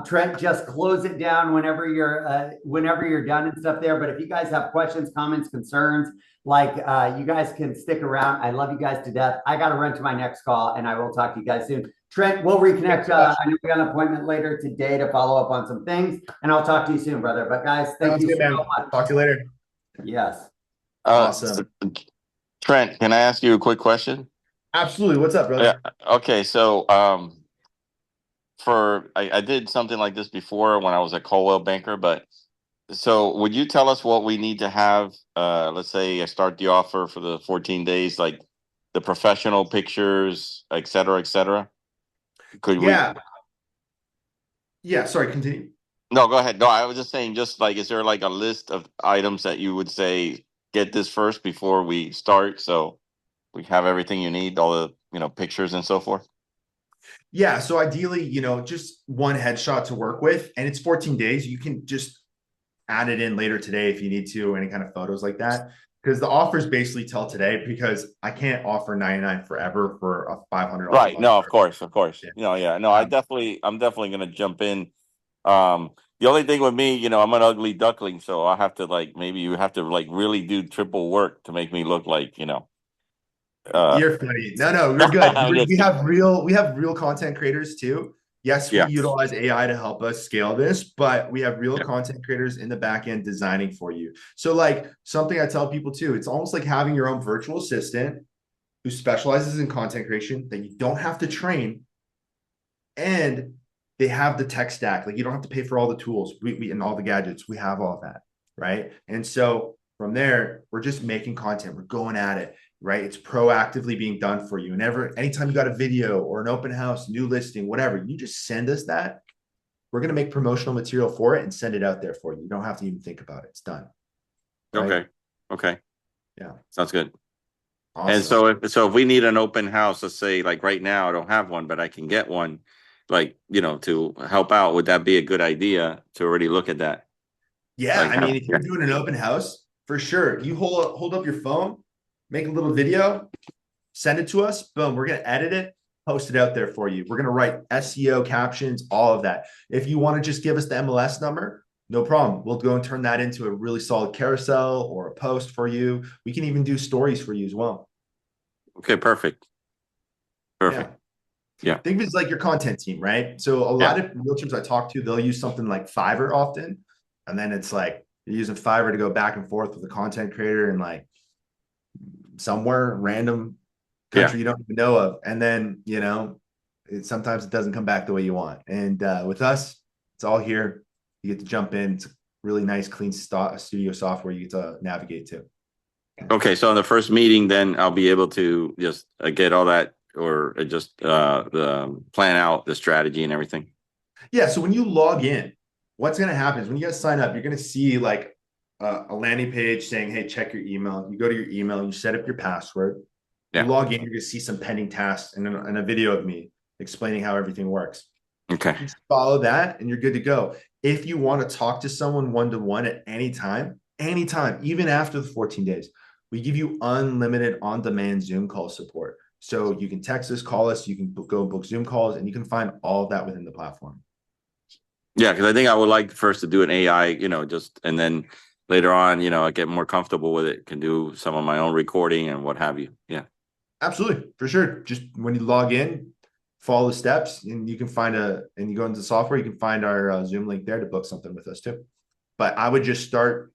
Trent, just close it down whenever you're done and stuff there. But if you guys have questions, comments, concerns, like you guys can stick around. I love you guys to death. I got to run to my next call, and I will talk to you guys soon. Trent, we'll reconnect. I know we got an appointment later today to follow up on some things, and I'll talk to you soon, brother. But guys, thank you so much. Talk to you later. Yes. Awesome. Trent, can I ask you a quick question? Absolutely. What's up, brother? Yeah. Okay. So, I did something like this before when I was a Coldwell banker, but so would you tell us what we need to have? Let's say I start the offer for the 14 days, like the professional pictures, et cetera, et cetera. Could Yeah. Yeah. Sorry. Continue. No, go ahead. No, I was just saying, just like, is there like a list of items that you would say, get this first before we start? So we have everything you need, all the, pictures and so forth. Yeah. So ideally, just one headshot to work with, and it's 14 days. You can just add it in later today if you need to, any kind of photos like that. Because the offers basically till today, because I can't offer 99 forever for a $500. Right. No, of course. Yeah. Yeah. No, I'm definitely going to jump in. The only thing with me, I'm an ugly duckling, so I have to maybe you have to really do triple work to make me look like, You're funny. No, we're good. We have real content creators too. Yes, we utilize AI to help us scale this, but we have real content creators in the back end designing for you. So something I tell people too, it's almost like having your own virtual assistant who specializes in content creation that you don't have to train, and they have the tech stack. Like you don't have to pay for all the tools we and all the gadgets. We have all of that, right? And so from there, we're just making content. We're going at it, right? It's proactively being done for you. And anytime you got a video or an open house, new listing, whatever, you just send us that. We're going to make promotional material for it and send it out there for you. You don't have to even think about it. It's done. Right? Okay. Yeah. Sounds good. Awesome. And so if we need an open house, let's say right now I don't have one, but I can get one, to help out, would that be a good idea to already look at that? Yeah. If you're doing an open house, for sure, you hold up your phone, make a little video, send it to us. Boom. We're going to edit it, post it out there for you. We're going to write SEO captions, all of that. If you want to just give us the MLS number, no problem. We'll go and turn that into a really solid carousel or a post for you. We can even do stories for you as well. Okay. Perfect. Yeah. Think of it as like your content team, right? So a lot of realtors I talk to, they'll use something like Fiverr often. And then it's like you're using Fiverr to go back and forth with a content creator in somewhere random country you don't even know of. And then, sometimes it doesn't come back the way you want. And with us, it's all here. You get to jump in. It's really nice, clean studio software you get to navigate to. Okay. So in the first meeting, then I'll be able to just get all that, or just plan out the strategy and everything. Yeah. So when you log in, what's going to happen is when you guys sign up, you're going to see a landing page saying, hey, check your email. You go to your email, you set up your password. You log in, you're going to see some pending tasks and a video of me explaining how everything works. Okay. You just follow that and you're good to go. If you want to talk to someone one-to-one at any time, even after the 14 days, we give you unlimited on-demand Zoom call support. So you can text us, call us, you can go book Zoom calls, and you can find all of that within the platform. Yeah, because I think I would like first to do an AI, and then later on, I get more comfortable with it, can do some of my own recording and what have you. Yeah. Absolutely. For sure. Just when you log in, follow the steps, and you can and you go into the software, you can find our Zoom link there to book something with us too. But I would just start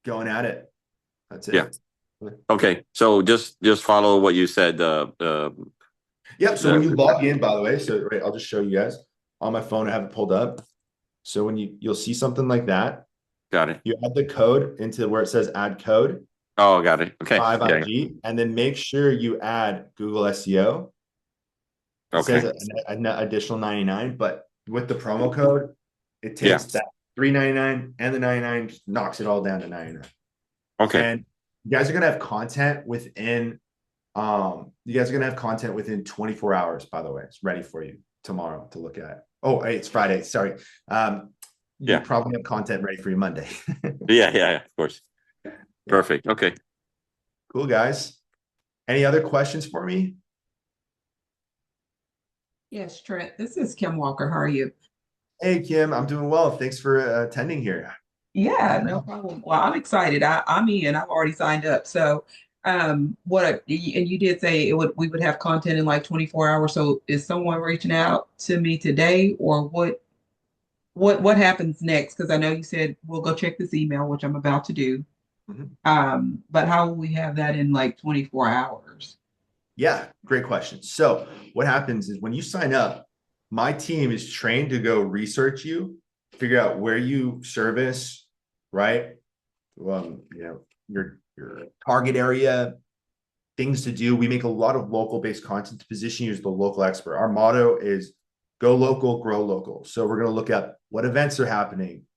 going at it. That's it. Yeah. Okay. So just follow what you said. Yep. So when you log in, by the way, I'll just show you guys on my phone. I have it pulled up. So when you'll see something like that, Got it. You add the code into where it says add code, Oh, got it. Okay. Yeah. 5IG, and then make sure you add Google SEO. It Okay. says an additional 99, but with the promo code, it Yeah. takes that $3.99 and the 99 just knocks it all down to 99. Okay. And you guys are gonna have content within 24 hours, by the way. It's ready for you tomorrow to look at. Oh, it's Friday. Sorry. You Yeah. probably have content ready for you Monday. Yeah, of course. Perfect. Okay. Cool, guys. Any other questions for me? Yes, Trent, this is Kim Walker. How are you? Hey, Kim, I'm doing well. Thanks for attending here. Yeah, no problem. Well, I'm excited. I'm in. I've already signed up. So, and you did say we would have content in like 24 hours. So, is someone reaching out to me today, or what happens next? Because I know you said we'll go check this email, which I'm about to do. But how will we have that in like 24 hours? Yeah, great question. So what happens is when you sign up, my team is trained to go research you, figure out where you service, right? Your target area, things to do. We make a lot of local-based content to position you as the local expert. Our motto is go local, grow local. So we're going to look at what events are happening,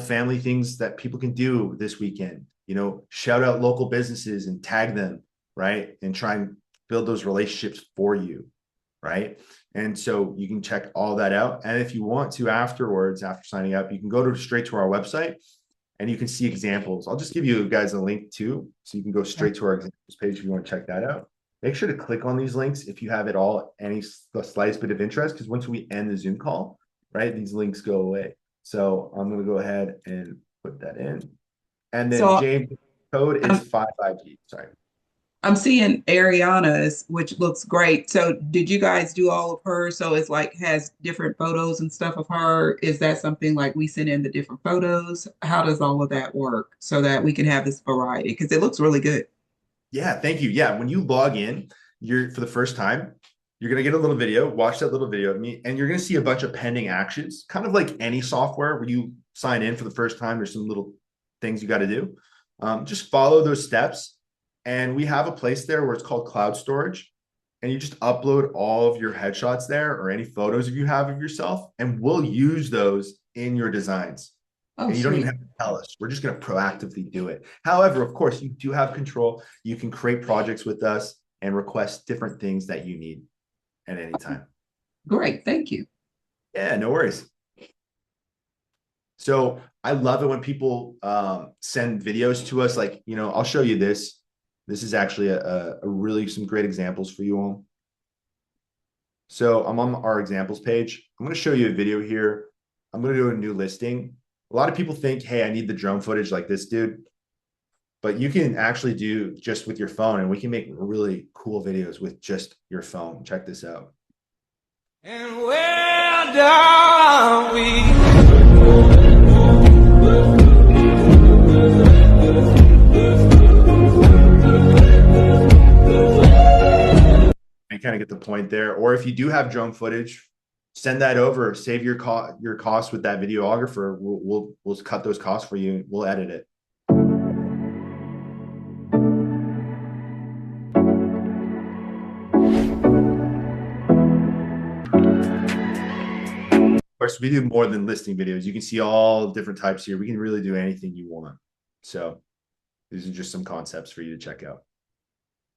family things that people can do this weekend, shout out local businesses and tag them, right? And try and build those relationships for you, right? And so you can check all that out. And if you want to afterwards, after signing up, you can go straight to our website and you can see examples. I'll just give you guys a link too, so you can go straight to our examples page if you want to check that out. Make sure to click on these links if you have at all any slightest bit of interest, because once we end the Zoom call, right, these links go away. So I'm going to go ahead and put that in. And then So James, code is 5IG. Sorry. I'm seeing Ariana's, which looks great. So did you guys do all of hers? So it's like has different photos and stuff of her. Is that something like we send in the different photos? How does all of that work so that we can have this variety? Because it looks really good. Yeah, thank you. Yeah, when you log in, for the first time, you're gonna get a little video, watch that little video of me, and you're gonna see a bunch of pending actions, kind of like any software where you sign in for the first time. There's some little things you got to do. Just follow those steps. And we have a place there where it's called cloud storage. And you just upload all of your headshots there or any photos you have of yourself. And we'll use those in your designs. Oh, and you don't sweet. even have to tell us. We're just going to proactively do it. However, of course, you do have control. You can create projects with us and request different things that you need at any time. Great. Thank you. Yeah, no worries. So I love it when people send videos to us. Like, I'll show you this. This is actually a really some great examples for you all. So I'm on our examples page. I'm going to show you a video here. I'm going to do a new listing. A lot of people think, hey, I need the drone footage like this dude. But you can actually do just with your phone, and we can make really cool videos with just your phone. Check this out. And where are we? You kind of get the point there. Or if you do have drone footage, send that over. Save your cost with that videographer. We'll cut those costs for you. We'll edit it. Of course, we do more than listing videos. You can see all different types here. We can really do anything you want. So these are just some concepts for you to check out.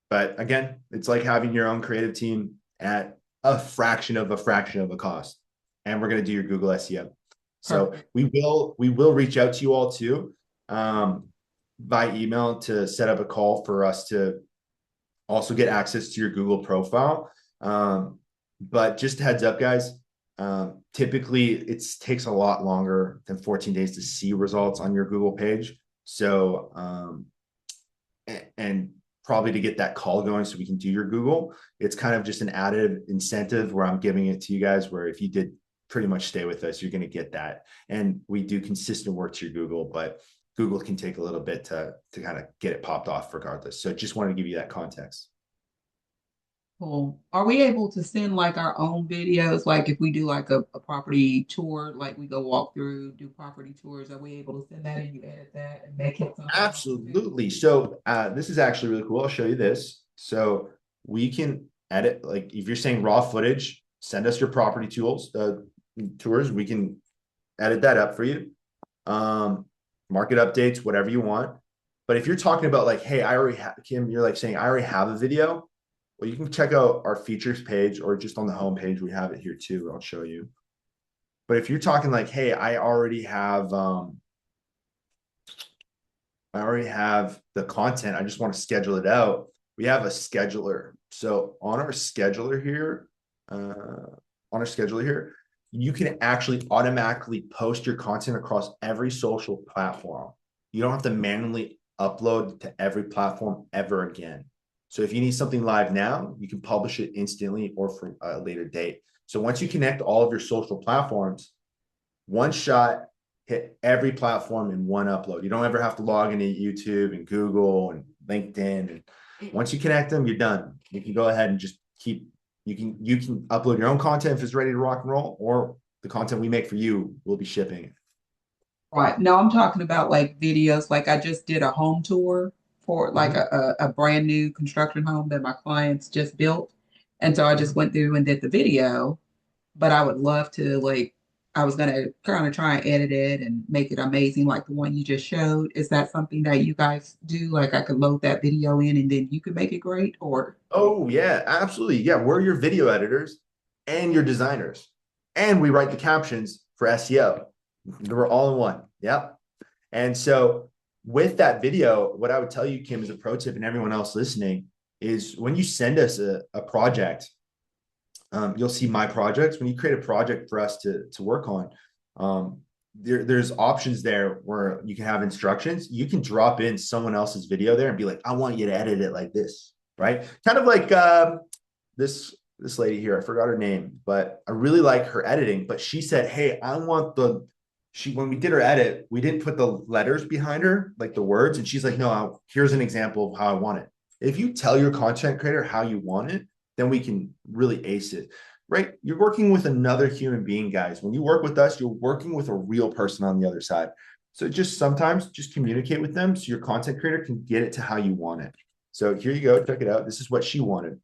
But again, it's like having your own creative team at a fraction of a cost. And we're going to do your Google SEO. So Perfect. we will reach out to you all too by email to set up a call for us to also get access to your Google profile. But just a heads up, guys, typically it takes a lot longer than 14 days to see results on your Google page. So, and probably to get that call going so we can do your Google, it's kind of just an added incentive where I'm giving it to you guys, where if you did pretty much stay with us, you're going to get that. And we do consistent work to your Google, but Google can take a little bit to kind of get it popped off regardless. So just wanted to give you that context. Cool. Are we able to send like our own videos? Like if we do like a property tour, like we go walk through, do property tours, are we able to send that and you edit that and make it something else? Absolutely. So this is actually really cool. I'll show you this. So we can edit, like if you're saying raw footage, send us your property tours. We can edit that up for you. Market updates, whatever you want. But if you're talking about like, hey, I already have, Kim, you're like saying I already have a video. Well, you can check out our features page or just on the home page. We have it here too. I'll show you. But if you're talking like, hey, I already have the content. I just want to schedule it out. We have a scheduler. So on our scheduler here, you can actually automatically post your content across every social platform. You don't have to manually upload to every platform ever again. So if you need something live now, you can publish it instantly or for a later date. So once you connect all of your social platforms, one shot, hit every platform in one upload. You don't ever have to log into YouTube and Google and LinkedIn. And once you connect them, you're done. You can go ahead and just keep, you can upload your own content if it's ready to rock and roll, or the content we make for you will be shipping. Right. No, I'm talking about like videos. Like I just did a home tour for like a brand new construction home that my clients just built. And so I just went through and did the video, but I would love to like, I was gonna kind of try and edit it and make it amazing like the one you just showed. Is that something that you guys do? Like I could load that video in and then you could make it great or? Oh yeah, absolutely. Yeah, we're your video editors and your designers. And we write the captions for SEO. We're all in one. Yep. And so with that video, what I would tell you, Kim, as a pro tip and everyone else listening is when you send us a project, you'll see my projects. When you create a project for us to work on, there's options there where you can have instructions. You can drop in someone else's video there and be like, I want you to edit it like this, right? Kind of like this lady here. I forgot her name, but I really like her editing. But she said, hey, I want when we did her edit, we didn't put the letters behind her, like the words. And she's like, no, here's an example of how I want it. If you tell your content creator how you want it, then we can really ace it, right? You're working with another human being, guys. When you work with us, you're working with a real person on the other side. So sometimes just communicate with them so your content creator can get it to how you want it. So here you go, check it out. This is what she wanted.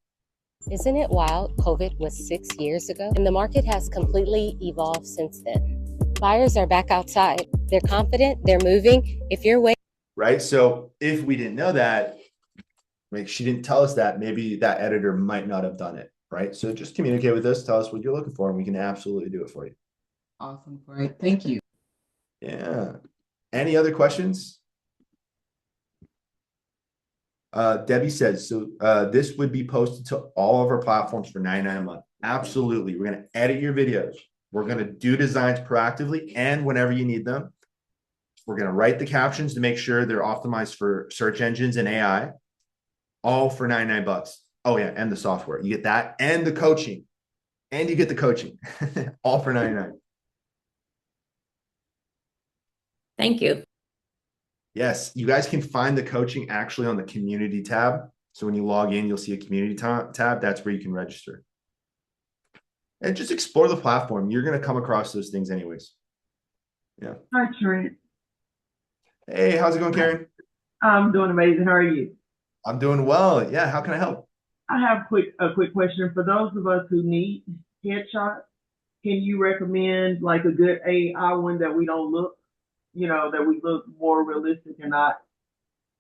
Isn't it wild? COVID was 6 years ago, and the market has completely evolved since then. Buyers are back outside. They're confident, they're moving. If you're waiting, right? So if we didn't know that, like she didn't tell us that, maybe that editor might not have done it, right? So just communicate with us, tell us what you're looking for, and we can absolutely do it for you. Awesome. Great. Thank you. Yeah. Any other questions? Debbie says, so this would be posted to all of our platforms for $99 a month. Absolutely. We're going to edit your videos. We're going to do designs proactively and whenever you need them. We're going to write the captions to make sure they're optimized for search engines and AI, all for $99. Oh yeah, and the software. You get that and the coaching. And you get the coaching. All for $99. Thank you. Yes, you guys can find the coaching actually on the community tab. So when you log in, you'll see a community tab. That's where you can register. And just explore the platform. You're going to come across those things anyways. Yeah. Hi, Trent. Hey, how's it going, Karen? I'm doing amazing. How are you? I'm doing well. Yeah, how can I help? I have a quick question. For those of us who need headshots, can you recommend like a good AI one that we don't look, that we look more realistic and not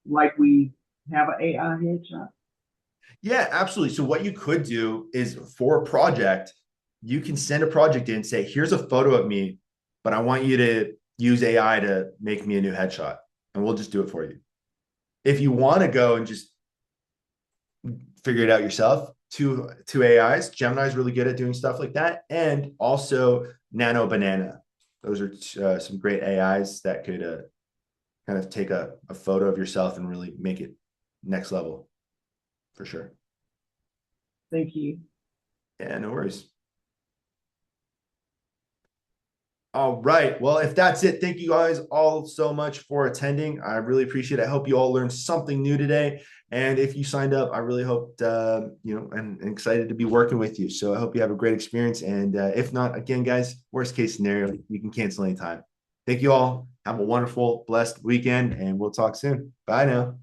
like we have an AI headshot? Yeah, absolutely. So what you could do is for a project, you can send a project in and say, here's a photo of me, but I want you to use AI to make me a new headshot, and we'll just do it for you. If you want to go and just figure it out yourself, two AIs, Gemini's really good at doing stuff like that, and also Nano Banana. Those are some great AIs that could kind of take a photo of yourself and really make it next level, for sure. Thank you. Yeah, no worries. All right. Well, if that's it, thank you guys all so much for attending. I really appreciate it. I hope you all learned something new today. And if you signed up, I really hoped, and excited to be working with you. So I hope you have a great experience. And if not, again, guys, worst case scenario, you can cancel anytime. Thank you all. Have a wonderful, blessed weekend, and we'll talk soon. Bye now.